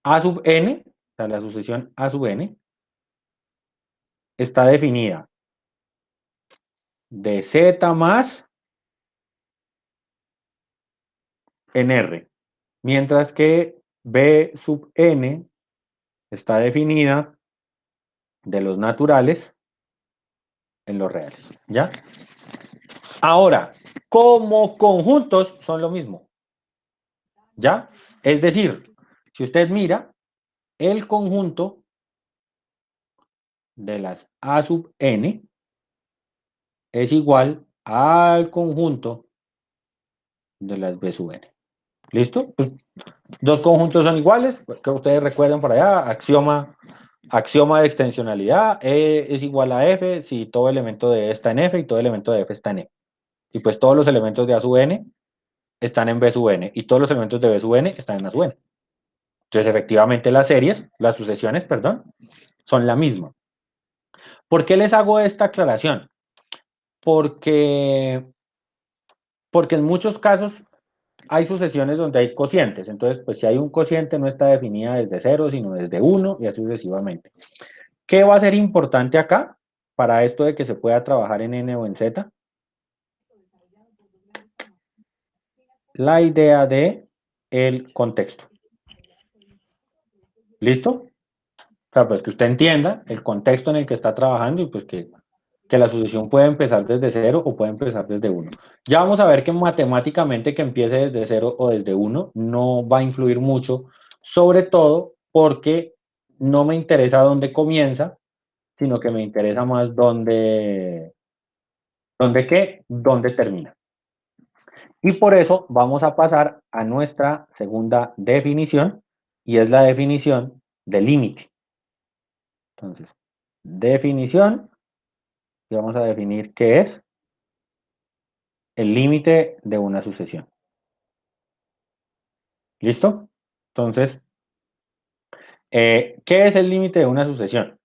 A sub n, o sea, la sucesión A sub n, está definida de z más en R, mientras que B sub n está definida de los naturales en los reales, ¿ya? Ahora, como conjuntos son lo mismo, ¿ya? Es decir, si usted mira, el conjunto de las A sub n es igual al conjunto de las B sub n. ¿Listo? Pues, dos conjuntos son iguales, que ustedes recuerdan por allá, axioma de extensionalidad, E es igual a F si todo elemento de E está en F y todo elemento de F está en E. Y pues todos los elementos de A sub n están en B sub n y todos los elementos de B sub n están en A sub n. Entonces, efectivamente, las sucesiones, perdón, son la misma. ¿Por qué les hago esta aclaración? Porque, porque en muchos casos hay sucesiones donde hay cocientes. Entonces, pues si hay un cociente no está definida desde cero, sino desde uno y así sucesivamente. ¿Qué va a ser importante acá para esto de que se pueda trabajar en N o en Z? La idea de el contexto. ¿Listo? O sea, pues que usted entienda el contexto en el que está trabajando y pues que la sucesión puede empezar desde cero o puede empezar desde uno. Ya vamos a ver que matemáticamente que empiece desde cero o desde uno no va a influir mucho, sobre todo porque no me interesa dónde comienza, sino que me interesa más dónde qué, dónde termina. Y por eso vamos a pasar a nuestra segunda definición y es la definición de límite. Entonces, definición, y vamos a definir qué es el límite de una sucesión. ¿Listo? Entonces, ¿qué es el límite de una sucesión?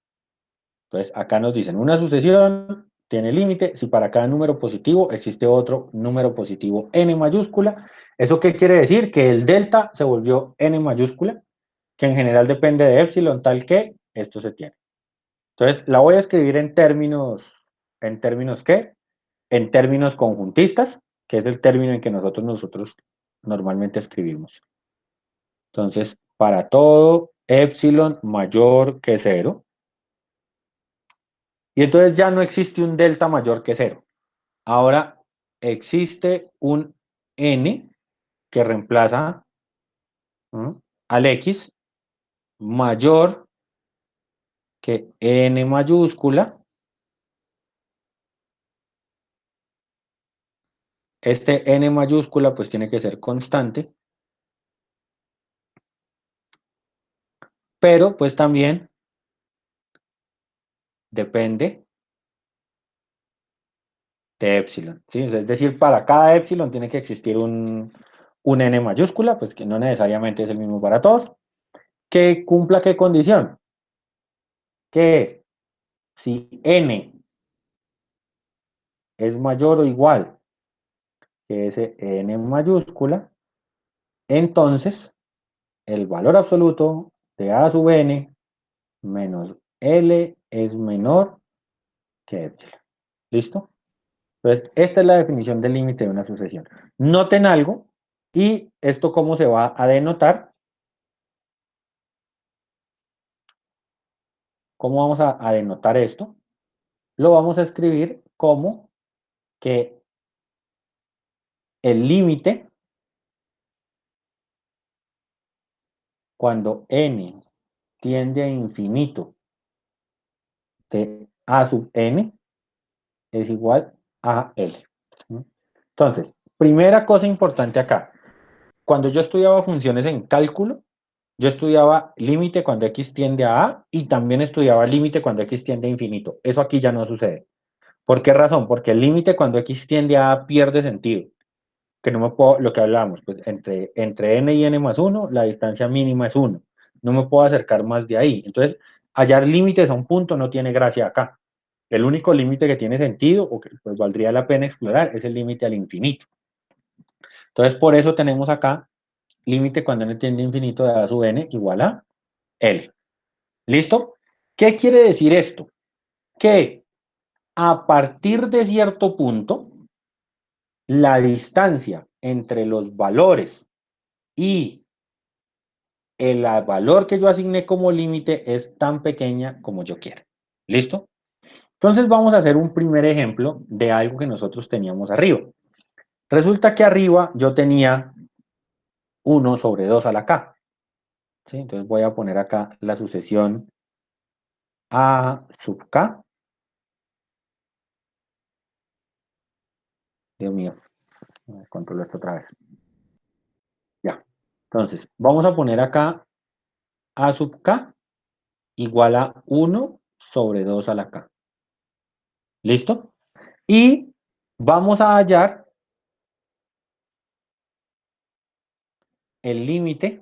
Entonces, acá nos dicen, una sucesión tiene límite si para cada número positivo existe otro número positivo n mayúscula. ¿Eso qué quiere decir? Que el delta se volvió n mayúscula, que en general depende de epsilon, tal que esto se tiene. Entonces, la voy a escribir ¿en términos qué? En términos conjuntistas, que es el término en que nosotros normalmente escribimos. Entonces, para todo epsilon mayor que cero, y entonces ya no existe un delta mayor que cero. Ahora existe un n que reemplaza al x mayor que n mayúscula. Este n mayúscula pues tiene que ser constante, pero pues también depende de épsilon, ¿sí? Es decir, para cada épsilon tiene que existir un n mayúscula, pues que no necesariamente es el mismo para todos, que cumpla qué condición, que si n es mayor o igual que ese n mayúscula, entonces el valor absoluto de a sub n menos L es menor que epsilon. ¿Listo? Entonces, esta es la definición del límite de una sucesión. Noten algo, y esto cómo se va a denotar. ¿Cómo vamos a denotar esto? Lo vamos a escribir como que el límite, cuando n tiende a infinito de a sub n, es igual a L. Entonces, primera cosa importante acá. Cuando yo estudiaba funciones en cálculo, yo estudiaba límite cuando x tiende a y también estudiaba límite cuando x tiende a infinito. Eso aquí ya no sucede. ¿Por qué razón? Porque el límite cuando x tiende a pierde sentido. Que no me puedo, lo que hablábamos, pues entre n y n más 1, la distancia mínima es 1. No me puedo acercar más de ahí. Entonces, hallar límites a un punto no tiene gracia acá. El único límite que tiene sentido, o que pues valdría la pena explorar, es el límite al infinito. Entonces, por eso tenemos acá límite cuando n tiende a infinito de a sub n igual a L. ¿Listo? ¿Qué quiere decir esto? Que a partir de cierto punto, la distancia entre los valores y el valor que yo asigné como límite es tan pequeña como yo quiera. ¿Listo? Entonces vamos a hacer un primer ejemplo de algo que nosotros teníamos arriba. Resulta que arriba yo tenía 1/2 a la k. ¿Sí? Entonces voy a poner acá la sucesión a sub k. Dios mío, controlo esto otra vez. Ya. Entonces, vamos a poner acá a sub k igual a 1/2 a la k. ¿Listo? Y vamos a hallar el límite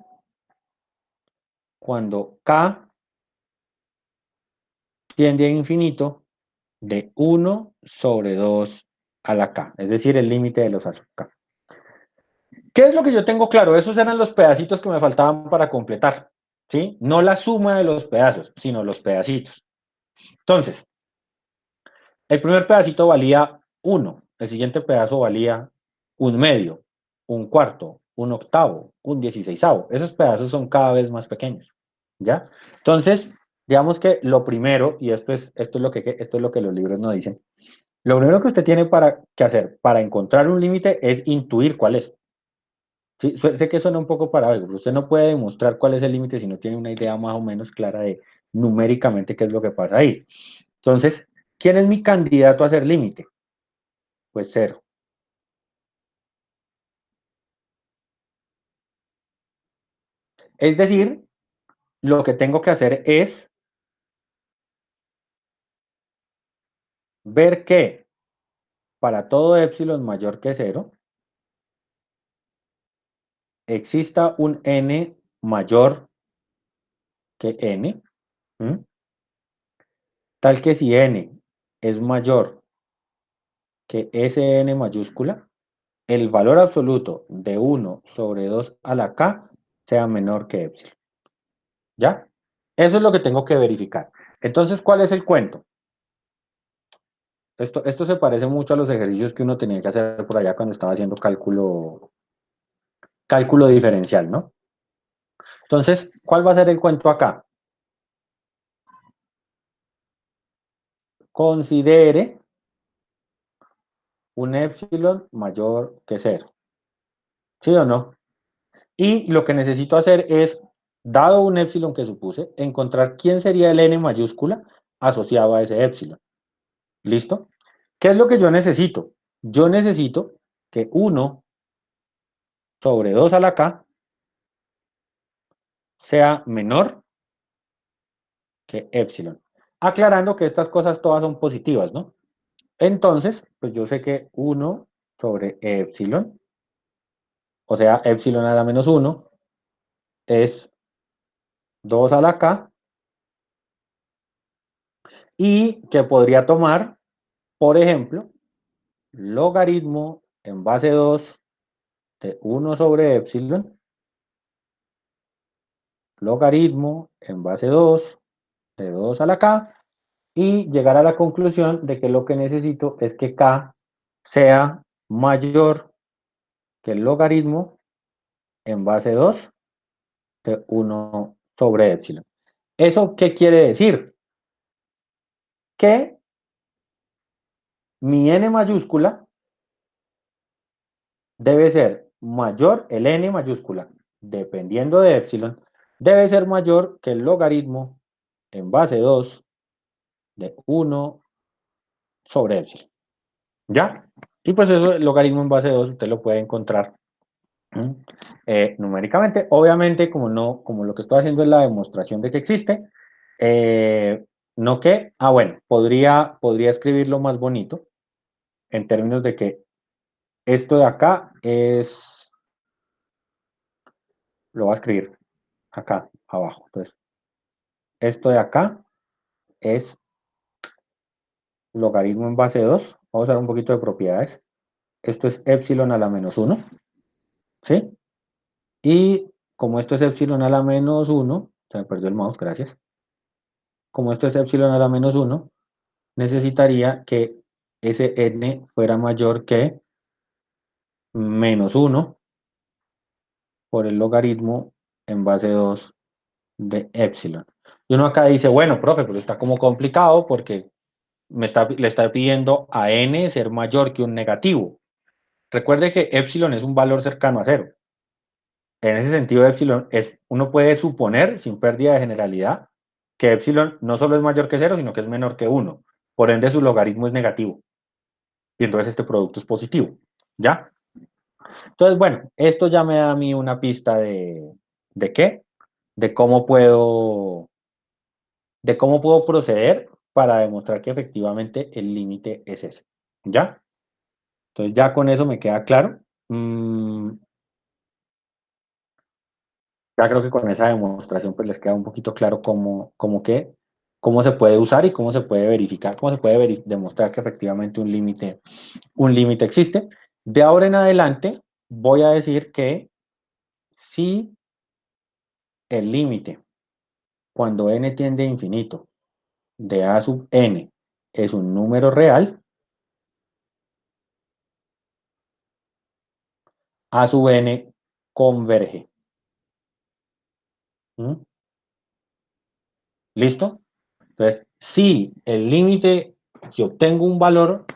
cuando k tiende a infinito de 1/2 a la k, es decir, el límite de los a sub k. ¿Qué es lo que yo tengo claro? Esos eran los pedacitos que me faltaban para completar, ¿sí? No la suma de los pedazos, sino los pedacitos. Entonces, el primer pedacito valía 1, el siguiente pedazo valía 1/2, 1/4, 1/8, 1/16. Esos pedazos son cada vez más pequeños, ¿ya? Entonces, digamos que lo primero, y esto es lo que los libros nos dicen, lo primero que usted tiene que hacer para encontrar un límite es intuir cuál es. Sí, sé que suena un poco paradójico, pero usted no puede demostrar cuál es el límite si no tiene una idea más o menos clara de numéricamente qué es lo que pasa ahí. Entonces, ¿quién es mi candidato a ser límite? Pues 0. Es decir, lo que tengo que hacer es ver que para todo épsilon mayor que 0 exista un n mayor que n, ¿m? Tal que si n es mayor que Sn mayúscula, el valor absoluto de 1/2 a la k sea menor que epsilon. ¿Ya? Eso es lo que tengo que verificar. Entonces, ¿cuál es el cuento? Esto se parece mucho a los ejercicios que uno tenía que hacer por allá cuando estaba haciendo cálculo diferencial, ¿no? Entonces, ¿cuál va a ser el cuento acá? Considere un épsilon mayor que 0. ¿Sí o no? Y lo que necesito hacer es, dado un épsilon que supuse, encontrar quién sería el n mayúscula asociado a ese épsilon. ¿Listo? ¿Qué es lo que yo necesito? Yo necesito que 1/2 a la k sea menor que épsilon. Aclarando que estas cosas todas son positivas, ¿no? Entonces, pues yo sé que 1 sobre epsilon, o sea, epsilon a la menos 1, es 2 a la k, y que podría tomar, por ejemplo, logaritmo en base 2 de 1 sobre epsilon, logaritmo en base 2 de 2 a la k, y llegar a la conclusión de que lo que necesito es que k sea mayor que el logaritmo en base 2 de 1 sobre epsilon. ¿Eso qué quiere decir? Que mi n mayúscula debe ser mayor, el n mayúscula, dependiendo de epsilon, debe ser mayor que el logaritmo en base 2 de 1 sobre epsilon. ¿Ya? Y pues eso, el logaritmo en base 2 usted lo puede encontrar numéricamente. Obviamente, como no, como lo que estoy haciendo es la demostración de que existe, no que, bueno, podría escribirlo más bonito en términos de que esto de acá es, lo voy a escribir acá abajo. Entonces, esto de acá es logaritmo en base 2. Vamos a dar un poquito de propiedades. Esto es epsilon a la menos 1, ¿sí? Y como esto es epsilon a la menos 1, se me perdió el mouse, gracias. Como esto es epsilon a la menos 1, necesitaría que ese n fuera mayor que menos 1 por el logaritmo en base 2 de epsilon. Y uno acá dice, bueno, profe, pero está como complicado porque le está pidiendo a n ser mayor que un negativo. Recuerde que epsilon es un valor cercano a cero. En ese sentido, epsilon uno puede suponer, sin pérdida de generalidad, que epsilon no solo es mayor que cero, sino que es menor que 1. Por ende, su logaritmo es negativo. Y entonces este producto es positivo. ¿Ya? Entonces, bueno, esto ya me da a mí una pista ¿de qué? De de cómo puedo proceder para demostrar que efectivamente el límite es ese. ¿Ya? Entonces ya con eso me queda claro. Ya creo que con esa demostración pues les queda un poquito claro cómo se puede usar y cómo se puede verificar, cómo se puede demostrar que efectivamente un límite existe. De ahora en adelante voy a decir que si el límite cuando n tiende a infinito de a sub n es un número real, a sub n converge. ¿Mm? ¿Listo? Entonces, si obtengo un valor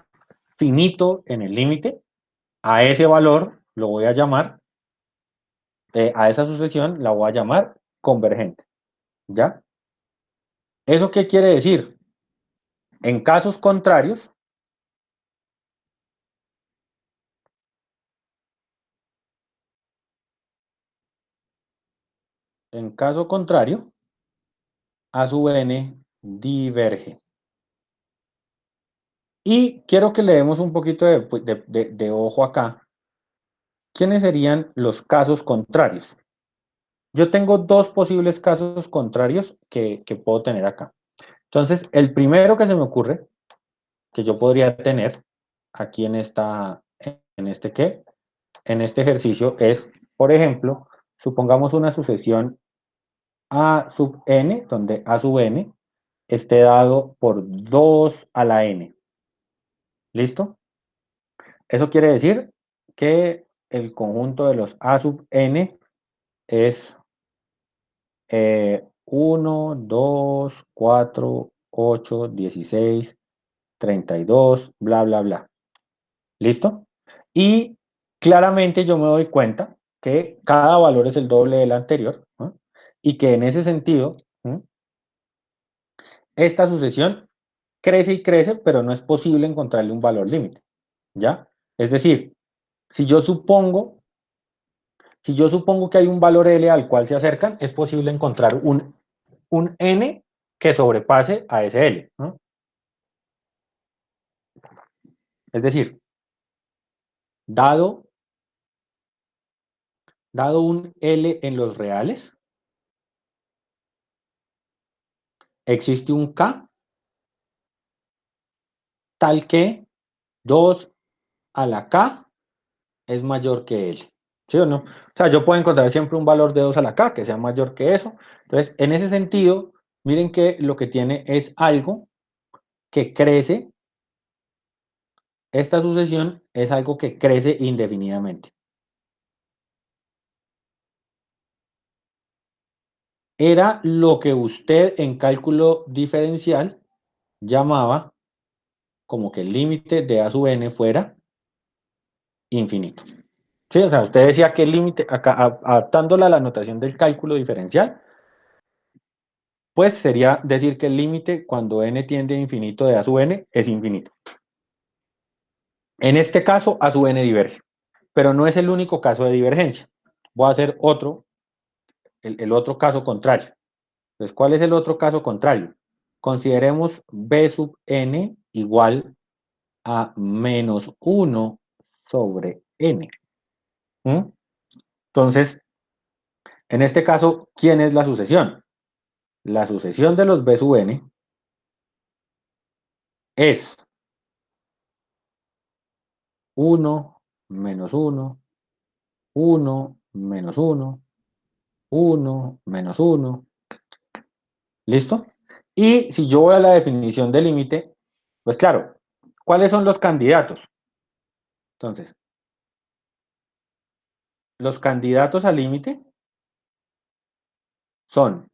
finito en el límite, a ese valor lo voy a llamar, a esa sucesión la voy a llamar convergente. ¿Ya? ¿Eso qué quiere decir? En casos contrarios, en caso contrario, a sub n diverge. Y quiero que le demos un poquito de ojo acá. ¿Quiénes serían los casos contrarios? Yo tengo dos posibles casos contrarios que puedo tener acá. Entonces, el primero que se me ocurre, que yo podría tener aquí en este ejercicio es, por ejemplo, supongamos una sucesión a sub n, donde a sub n esté dado por 2 a la n. ¿Listo? Eso quiere decir que el conjunto de los a sub n es 1, 2, 4, 8, 16, 32, bla, bla, bla. ¿Listo? Y claramente yo me doy cuenta que cada valor es el doble del anterior, ¿no? Y que en ese sentido, ¿no?, esta sucesión crece y crece, pero no es posible encontrarle un valor límite, ¿ya? Es decir, si yo supongo, si yo supongo que hay un valor L al cual se acercan, es posible encontrar un N que sobrepase a ese L, ¿no? Es decir, dado, dado un L en los reales, existe un K tal que 2 a la K es mayor que L. ¿Sí o no? O sea, yo puedo encontrar siempre un valor de 2 a la K que sea mayor que eso. Entonces, en ese sentido, miren que lo que tiene es algo que crece, esta sucesión es algo que crece indefinidamente. Era lo que usted en cálculo diferencial llamaba como que el límite de a sub n fuera infinito. Sí, o sea, usted decía que el límite, acá adaptándola a la notación del cálculo diferencial, pues sería decir que el límite cuando n tiende a infinito de a sub n es infinito. En este caso, a sub n diverge, pero no es el único caso de divergencia. Voy a hacer otro, el otro caso contrario. Entonces, ¿cuál es el otro caso contrario? Consideremos b sub n igual a menos 1 sobre n. ¿Mm? Entonces, en este caso, ¿quién es la sucesión? La sucesión de los b sub n es 1 menos 1, 1 menos 1, 1 menos 1. ¿Listo? Y si yo voy a la definición de límite, pues claro, ¿cuáles son los candidatos? Entonces, los candidatos al límite son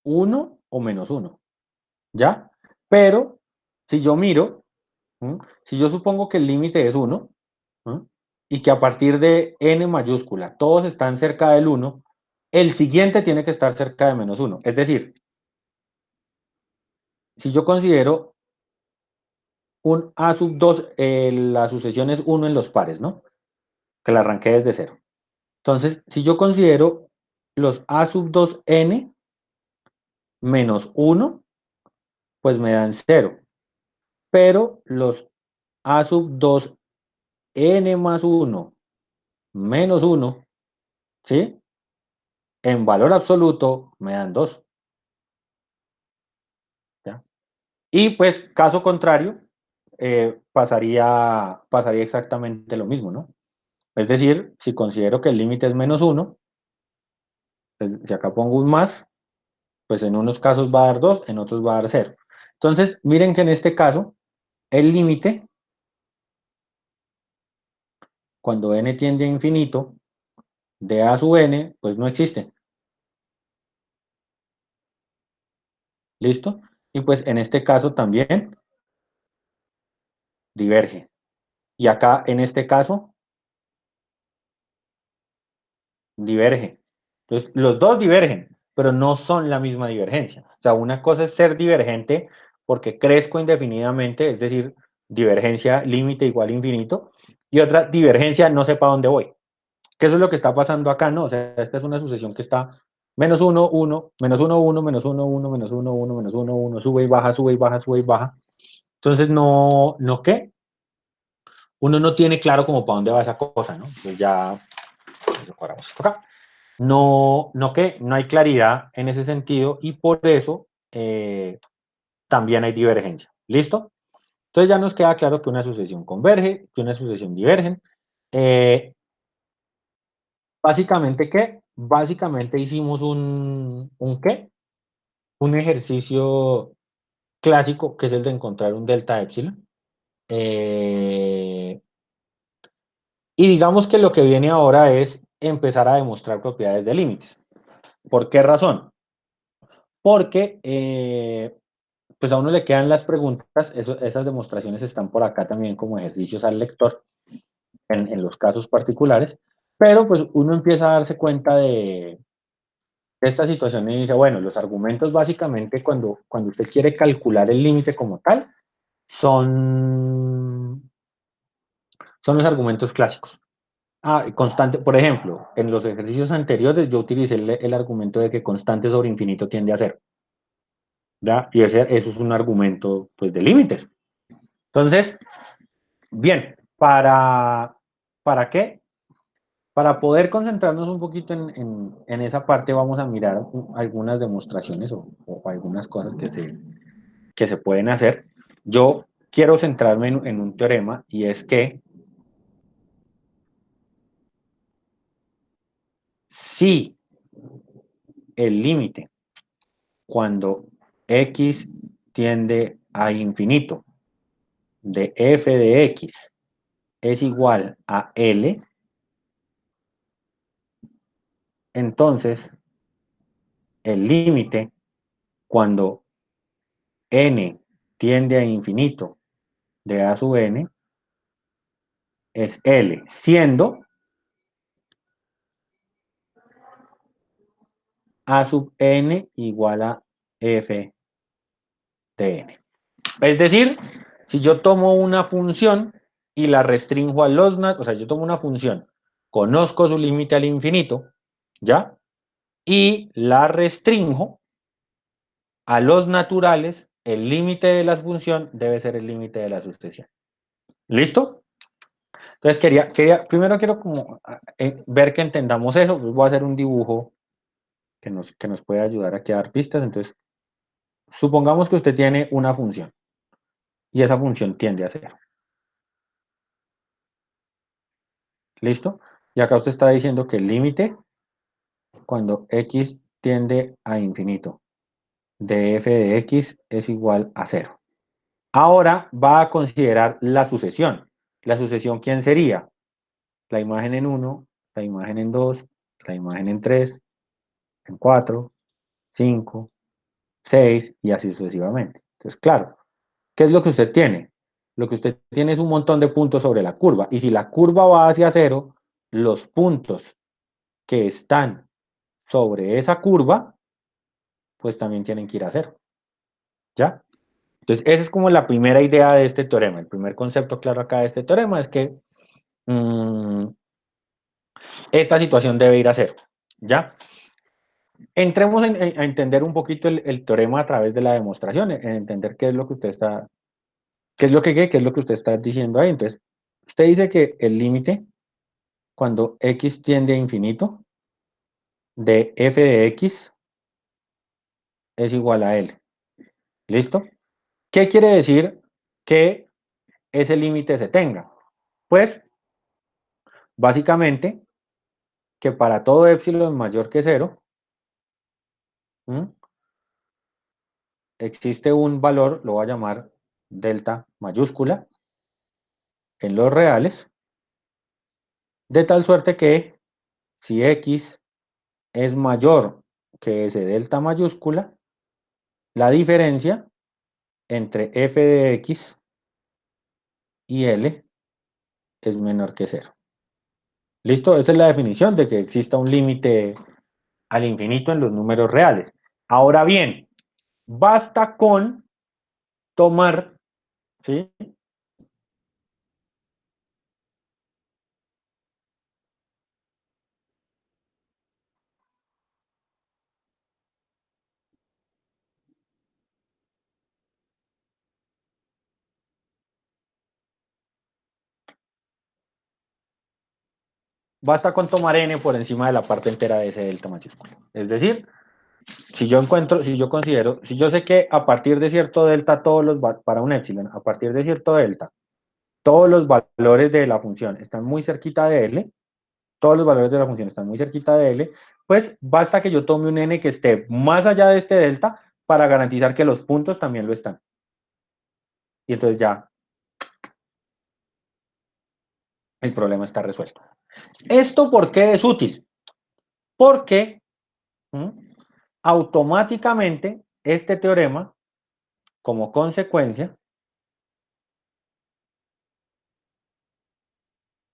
1 o menos 1, ¿ya? Pero si yo miro, ¿m? Si yo supongo que el límite es 1, ¿m? Y que a partir de n mayúscula todos están cerca del 1, el siguiente tiene que estar cerca de menos 1. Es decir, si yo considero un a sub 2, la sucesión es 1 en los pares, ¿no? Que la arranqué desde 0. Entonces, si yo considero los a sub 2n menos 1, pues me dan 0. Pero los a sub 2n más 1 menos 1, ¿sí? En valor absoluto me dan 2. ¿Ya? Y pues, caso contrario, pasaría exactamente lo mismo, ¿no? Es decir, si considero que el límite es menos 1, pues, si acá pongo un más, pues en unos casos va a dar 2, en otros va a dar 0. Entonces, miren que en este caso, el límite, cuando n tiende a infinito, de a sub n, pues no existe. ¿Listo? Y pues en este caso también diverge. Y acá en este caso diverge. Entonces, los dos divergen, pero no son la misma divergencia. O sea, una cosa es ser divergente porque crezco indefinidamente, es decir, divergencia límite igual infinito, y otra divergencia no sé para dónde voy. Que eso es lo que está pasando acá, ¿no? O sea, esta es una sucesión que está menos 1, 1, menos 1, 1, menos 1, 1, menos 1, 1, menos 1, 1, sube y baja, sube y baja, sube y baja. Entonces, no, ¿qué? Uno no tiene claro como para dónde va esa cosa, ¿no? Entonces ya, lo cuadramos esto acá. No hay claridad en ese sentido y por eso también hay divergencia. ¿Listo? Entonces ya nos queda claro que una sucesión converge, que una sucesión diverge. Básicamente, ¿qué? Básicamente hicimos un ¿qué? Un ejercicio clásico que es el de encontrar un delta epsilon. Eh, y digamos que lo que viene ahora es empezar a demostrar propiedades de límites. ¿Por qué razón? Porque pues a uno le quedan las preguntas, esas demostraciones están por acá también como ejercicios al lector en los casos particulares, pero pues uno empieza a darse cuenta de esta situación y dice, bueno, los argumentos básicamente cuando usted quiere calcular el límite como tal, son, son los argumentos clásicos. Constante, por ejemplo, en los ejercicios anteriores yo utilicé el argumento de que constante sobre infinito tiende a cero, ¿ya? Y eso es un argumento pues, de límites. Entonces, Bien, ¿para qué? Para poder concentrarnos un poquito en esa parte, vamos a mirar algunas demostraciones o algunas cosas que se pueden hacer. Yo quiero centrarme en un teorema y es que si el límite cuando x tiende a infinito de f de x es igual a L, entonces el límite cuando n tiende a infinito de a sub n es L, siendo a sub n igual a f de n. Es decir, si yo tomo una función y la restringo a los, o sea, yo tomo una función, conozco su límite al infinito, ¿ya? Y la restringo a los naturales, el límite de la función debe ser el límite de la sucesión. ¿Listo? Entonces primero quiero como ver que entendamos eso, pues voy a hacer un dibujo que nos puede ayudar a dar pistas. Entonces, supongamos que usted tiene una función y esa función tiende a cero. ¿Listo? Y acá usted está diciendo que el límite cuando x tiende a infinito de f de x es igual a cero. Ahora va a considerar la sucesión. ¿La sucesión quién sería? La imagen en 1, la imagen en 2, la imagen en 3, en 4, 5, 6 y así sucesivamente. Entonces, claro, ¿qué es lo que usted tiene? Lo que usted tiene es un montón de puntos sobre la curva. Y si la curva va hacia cero, los puntos que están sobre esa curva, pues también tienen que ir a cero. ¿Ya? Entonces, esa es como la primera idea de este teorema. El primer concepto claro acá de este teorema es que esta situación debe ir a cero. ¿Ya? Entremos a entender un poquito el teorema a través de la demostración, en entender qué es lo que usted está, qué es lo que usted está diciendo ahí. Entonces, usted dice que el límite, cuando x tiende a infinito, de f de x es igual a L. ¿Listo? ¿Qué quiere decir que ese límite se tenga? Pues, básicamente, que para todo épsilon mayor que cero, ¿m? existe un valor, lo voy a llamar delta mayúscula, en los reales, de tal suerte que si x es mayor que ese delta mayúscula, la diferencia entre f de x y L es menor que cero. ¿Listo? Esa es la definición de que exista un límite al infinito en los números reales. Ahora bien, basta con tomar, ¿sí? Basta con tomar n por encima de la parte entera de ese delta mayúsculo. Es decir, si yo encuentro, si yo considero, si yo sé que a partir de cierto delta, para un epsilon, a partir de cierto delta, todos los valores de la función están muy cerquita de L, todos los valores de la función están muy cerquita de L, pues basta que yo tome un n que esté más allá de este delta para garantizar que los puntos también lo están. Y entonces ya el problema está resuelto. ¿Esto por qué es útil? Porque automáticamente este teorema, como consecuencia,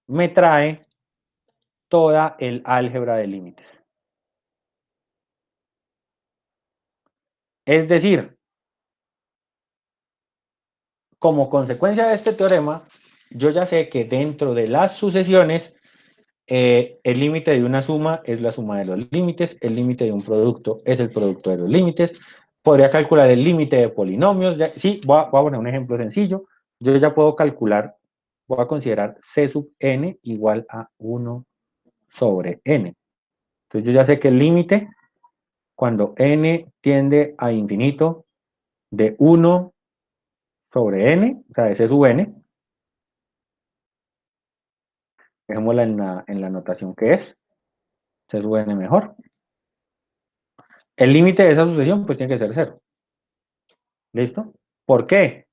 me trae toda el álgebra de límites. Es decir, como consecuencia de este teorema, yo ya sé que dentro de las sucesiones, el límite de una suma es la suma de los límites, el límite de un producto es el producto de los límites. Podría calcular el límite de polinomios. Sí, voy a poner un ejemplo sencillo. Yo ya puedo calcular voy a considerar C sub n igual a 1 sobre n. Entonces yo ya sé que el límite, cuando n tiende a infinito, de 1 sobre n, o sea, de C sub n, dejémosla en la notación que es, C sub n mejor. El límite de esa sucesión pues tiene que ser 0. ¿Listo? ¿Por qué?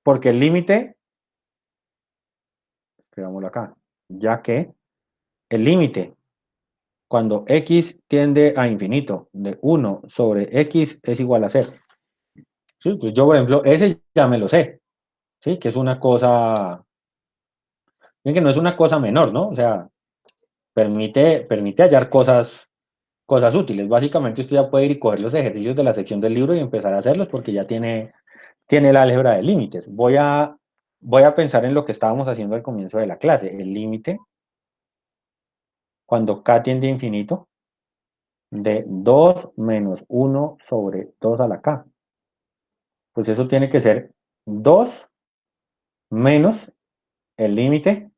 Porque el límite, escribámoslo acá, ya que el límite cuando x tiende a infinito de 1 sobre x es igual a 0. ¿Sí? Pues yo, por ejemplo, ese ya me lo sé, ¿sí? Que es una cosa, bien que no es una cosa menor, ¿no? O sea, permite hallar cosas útiles. Básicamente usted ya puede ir y coger los ejercicios de la sección del libro y empezar a hacerlos porque ya tiene el álgebra de límites. Voy a pensar en lo que estábamos haciendo al comienzo de la clase, el límite cuando k tiende a infinito de 2 menos 1 sobre 2 a la k. Pues eso tiene que ser 2 menos el límite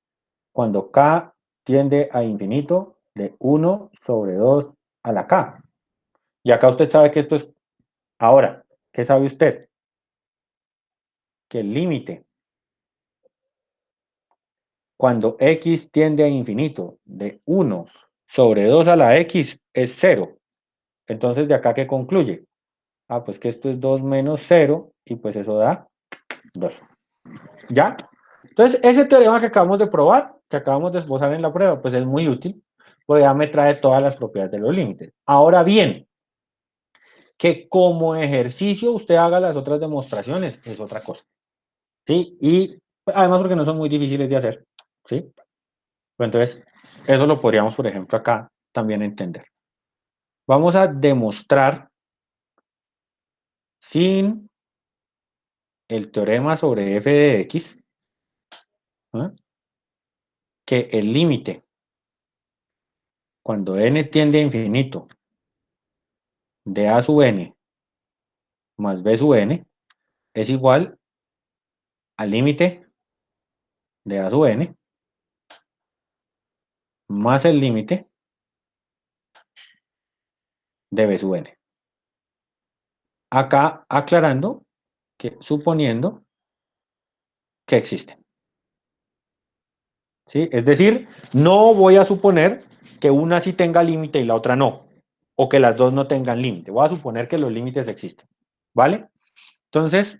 cuando k tiende a infinito de 1 sobre 2 a la k. Y acá usted sabe que esto es... Ahora, ¿qué sabe usted? Que el límite cuando x tiende a infinito de 1 sobre 2 a la x es 0. Entonces, ¿de acá qué concluye? Ah, pues que esto es 2 menos 0 y pues eso da 2. ¿Ya? Entonces, ese teorema que acabamos de probar, que acabamos de esbozar en la prueba, pues es muy útil, porque ya me trae todas las propiedades de los límites. Ahora bien, que como ejercicio usted haga las otras demostraciones, es otra cosa. ¿Sí? Y además porque no son muy difíciles de hacer. ¿Sí? Pues entonces, eso lo podríamos, por ejemplo, acá también entender. Vamos a demostrar sin el teorema sobre f de x, ¿eh? Que el límite cuando n tiende a infinito de a sub n más b sub n es igual al límite de a sub n más el límite de b sub n. Acá aclarando que suponiendo que existen. ¿Sí? Es decir, no voy a suponer que una sí tenga límite y la otra no, o que las dos no tengan límite. Voy a suponer que los límites existen. ¿Vale? Entonces,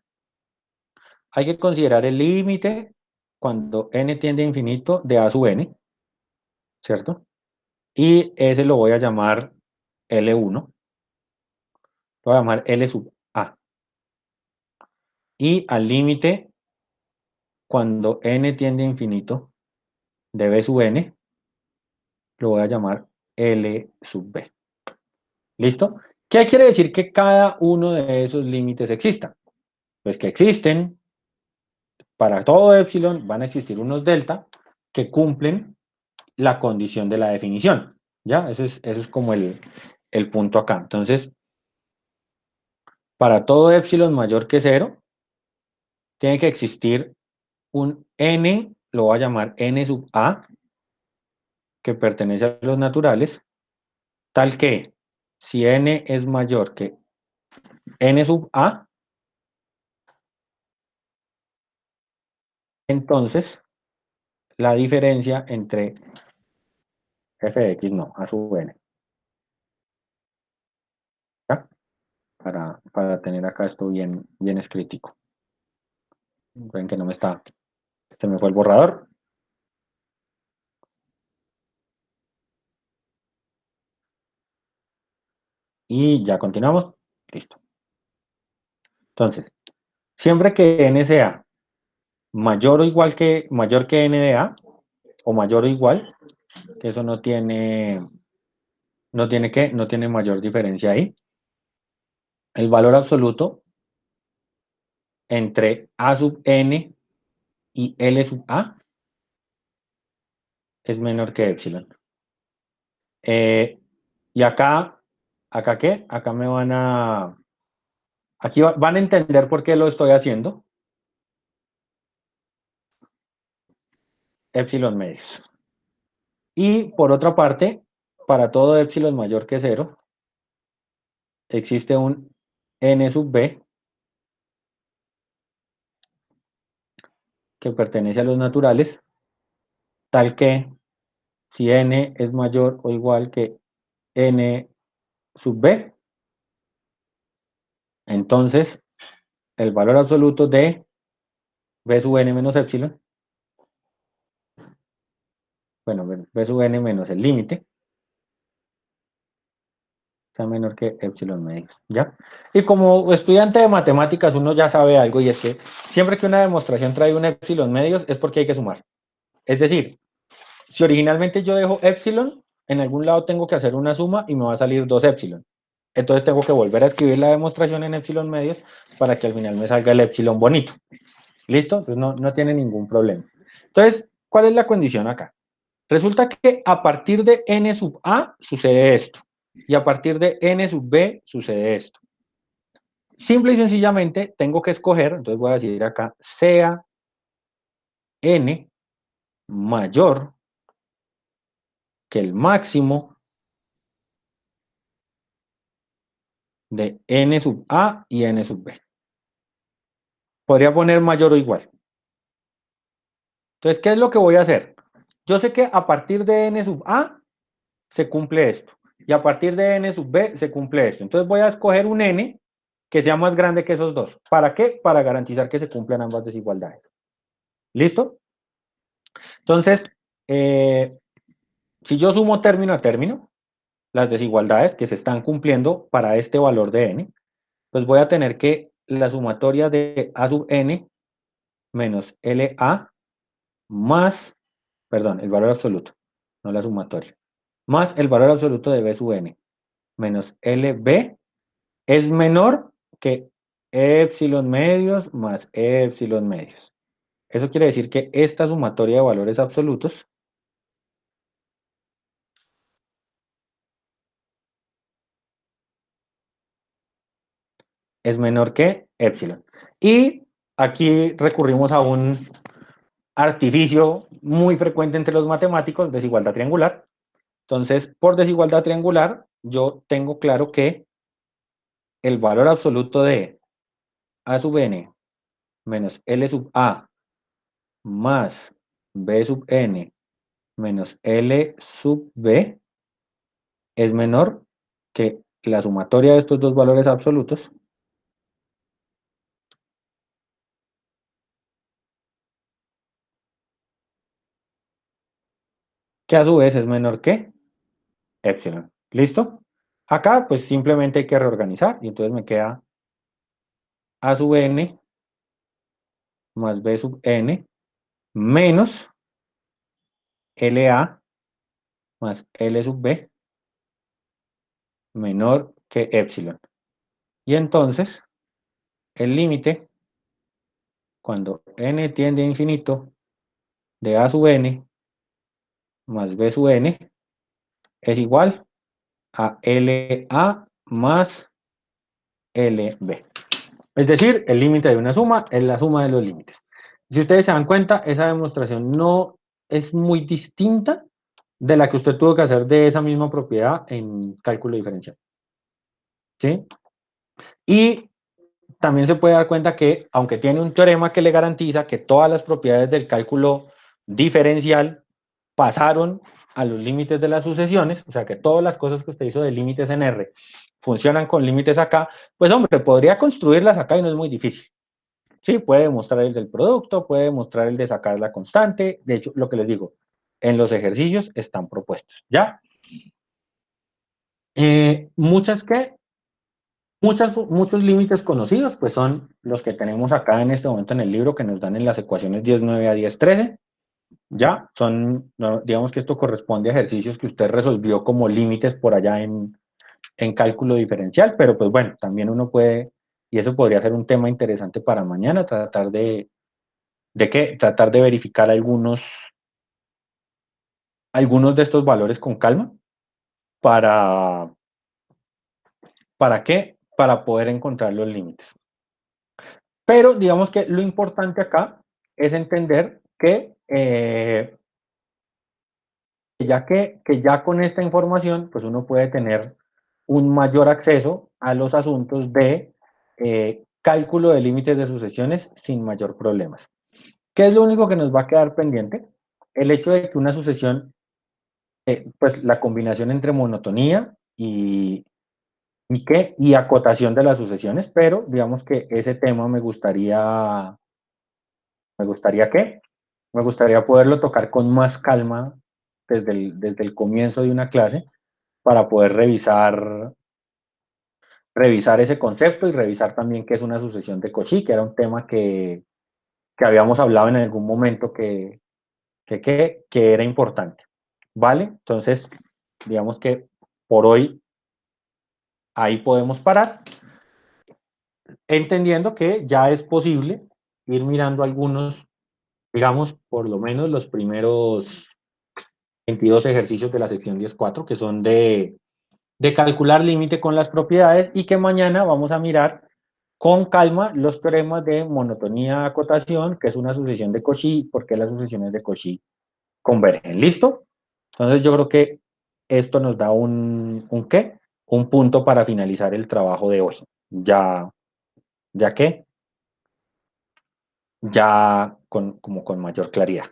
hay que considerar el límite cuando n tiende a infinito de a sub n, ¿cierto? Y ese lo voy a llamar L1, lo voy a llamar L sub A. Y al límite, cuando n tiende a infinito de b sub n, lo voy a llamar L sub B. ¿Listo? ¿Qué quiere decir que cada uno de esos límites exista? Pues que existen, para todo epsilon van a existir unos delta que cumplen la condición de la definición. ¿Ya? Eso es como el punto acá. Entonces, para todo epsilon mayor que 0, tiene que existir un n, lo voy a llamar n sub a, que pertenece a los naturales, tal que si n es mayor que n sub a, entonces la diferencia entre f de x, no, a sub n. ¿Ya? Para tener acá esto bien escritico. Ven que no me está, se me fue el borrador. Y ya continuamos. Listo. Entonces, siempre que n sea mayor que n de a, o mayor o igual, que eso no tiene mayor diferencia ahí. El valor absoluto entre a sub n y L sub a es menor que epsilon. Y acá ¿qué? Acá me van Aquí van a entender por qué lo estoy haciendo. Épsilon medios. Y por otra parte, para todo épsilon mayor que 0, existe un n sub b que pertenece a los naturales, tal que si n es mayor o igual que n sub b, entonces el valor absoluto de b sub n menos épsilon, bueno, b sub n menos el límite, sea menor que épsilon medios, ¿ya? Y como estudiante de matemáticas uno ya sabe algo, y es que siempre que una demostración trae un épsilon medios es porque hay que sumar. Es decir, si originalmente yo dejo épsilon, en algún lado tengo que hacer una suma y me va a salir 2 épsilon. Entonces tengo que volver a escribir la demostración en épsilon medios para que al final me salga el épsilon bonito. ¿Listo? Entonces no tiene ningún problema. Entonces, ¿cuál es la condición acá? Resulta que a partir de n sub a sucede esto. Y a partir de n sub b sucede esto. Simple y sencillamente tengo que escoger, entonces voy a decir acá, sea n mayor que el máximo de n sub a y n sub b. Podría poner mayor o igual. Entonces, ¿qué es lo que voy a hacer? Yo sé que a partir de n sub a se cumple esto. Y a partir de n sub b se cumple esto. Entonces voy a escoger un n que sea más grande que esos dos. ¿Para qué? Para garantizar que se cumplan ambas desigualdades. ¿Listo? Entonces, si yo sumo término a término, las desigualdades que se están cumpliendo para este valor de n, pues voy a tener que la sumatoria de a sub n menos LA más, perdón, el valor absoluto, no la sumatoria, más el valor absoluto de B sub n menos LB es menor que épsilon medios más épsilon medios. Eso quiere decir que esta sumatoria de valores absolutos es menor que épsilon. Y aquí recurrimos a un artificio muy frecuente entre los matemáticos, desigualdad triangular. Entonces, por desigualdad triangular, yo tengo claro que el valor absoluto de a sub n menos L sub a más B sub n menos L sub b es menor que la sumatoria de estos dos valores absolutos, que a su vez es menor que épsilon. ¿Listo? Acá pues simplemente hay que reorganizar y entonces me queda a sub n más B sub n menos LA más L sub b menor que épsilon. Y entonces el límite cuando n tiende a infinito de a sub n más b sub n es igual a LA más LB. Es decir, el límite de una suma es la suma de los límites. Si ustedes se dan cuenta, esa demostración no es muy distinta de la que usted tuvo que hacer de esa misma propiedad en cálculo diferencial. ¿Sí? Y también se puede dar cuenta que, aunque tiene un teorema que le garantiza que todas las propiedades del cálculo diferencial pasaron a los límites de las sucesiones, o sea que todas las cosas que usted hizo de límites en R funcionan con límites acá, pues hombre, podría construirlas acá y no es muy difícil. Sí, puede demostrar el del producto, puede demostrar el de sacar la constante, de hecho, lo que les digo, en los ejercicios están propuestos, ¿ya? Muchas que muchos límites conocidos, pues son los que tenemos acá en este momento en el libro que nos dan en las ecuaciones 19 a 1013. Ya, son, digamos que esto corresponde a ejercicios que usted resolvió como límites por allá en cálculo diferencial, pero pues bueno, también uno puede, y eso podría ser un tema interesante para mañana, tratar ¿de qué? Tratar de verificar algunos de estos valores con calma. ¿Para qué? para poder encontrar los límites. Pero digamos que lo importante acá es entender que ya con esta información, pues uno puede tener un mayor acceso a los asuntos de cálculo de límites de sucesiones sin mayor problemas. ¿Qué es lo único que nos va a quedar pendiente? El hecho de que una sucesión, pues la combinación entre monotonía y acotación de las sucesiones, pero digamos que ese tema me gustaría poderlo tocar con más calma desde el comienzo de una clase para poder revisar ese concepto y revisar también qué es una sucesión de Cauchy, que era un tema que habíamos hablado en algún momento que era importante. ¿Vale? Entonces, digamos que por hoy ahí podemos parar, entendiendo que ya es posible ir mirando algunos, digamos, por lo menos los primeros 22 ejercicios de la sección 10.4, que son de calcular límite con las propiedades, y que mañana vamos a mirar con calma los teoremas de monotonía acotación, que es una sucesión de Cauchy, por qué las sucesiones de Cauchy convergen. ¿Listo? Entonces yo creo que esto nos da un ¿qué? Un punto para finalizar el trabajo de hoy. Ya que, ya como con mayor claridad.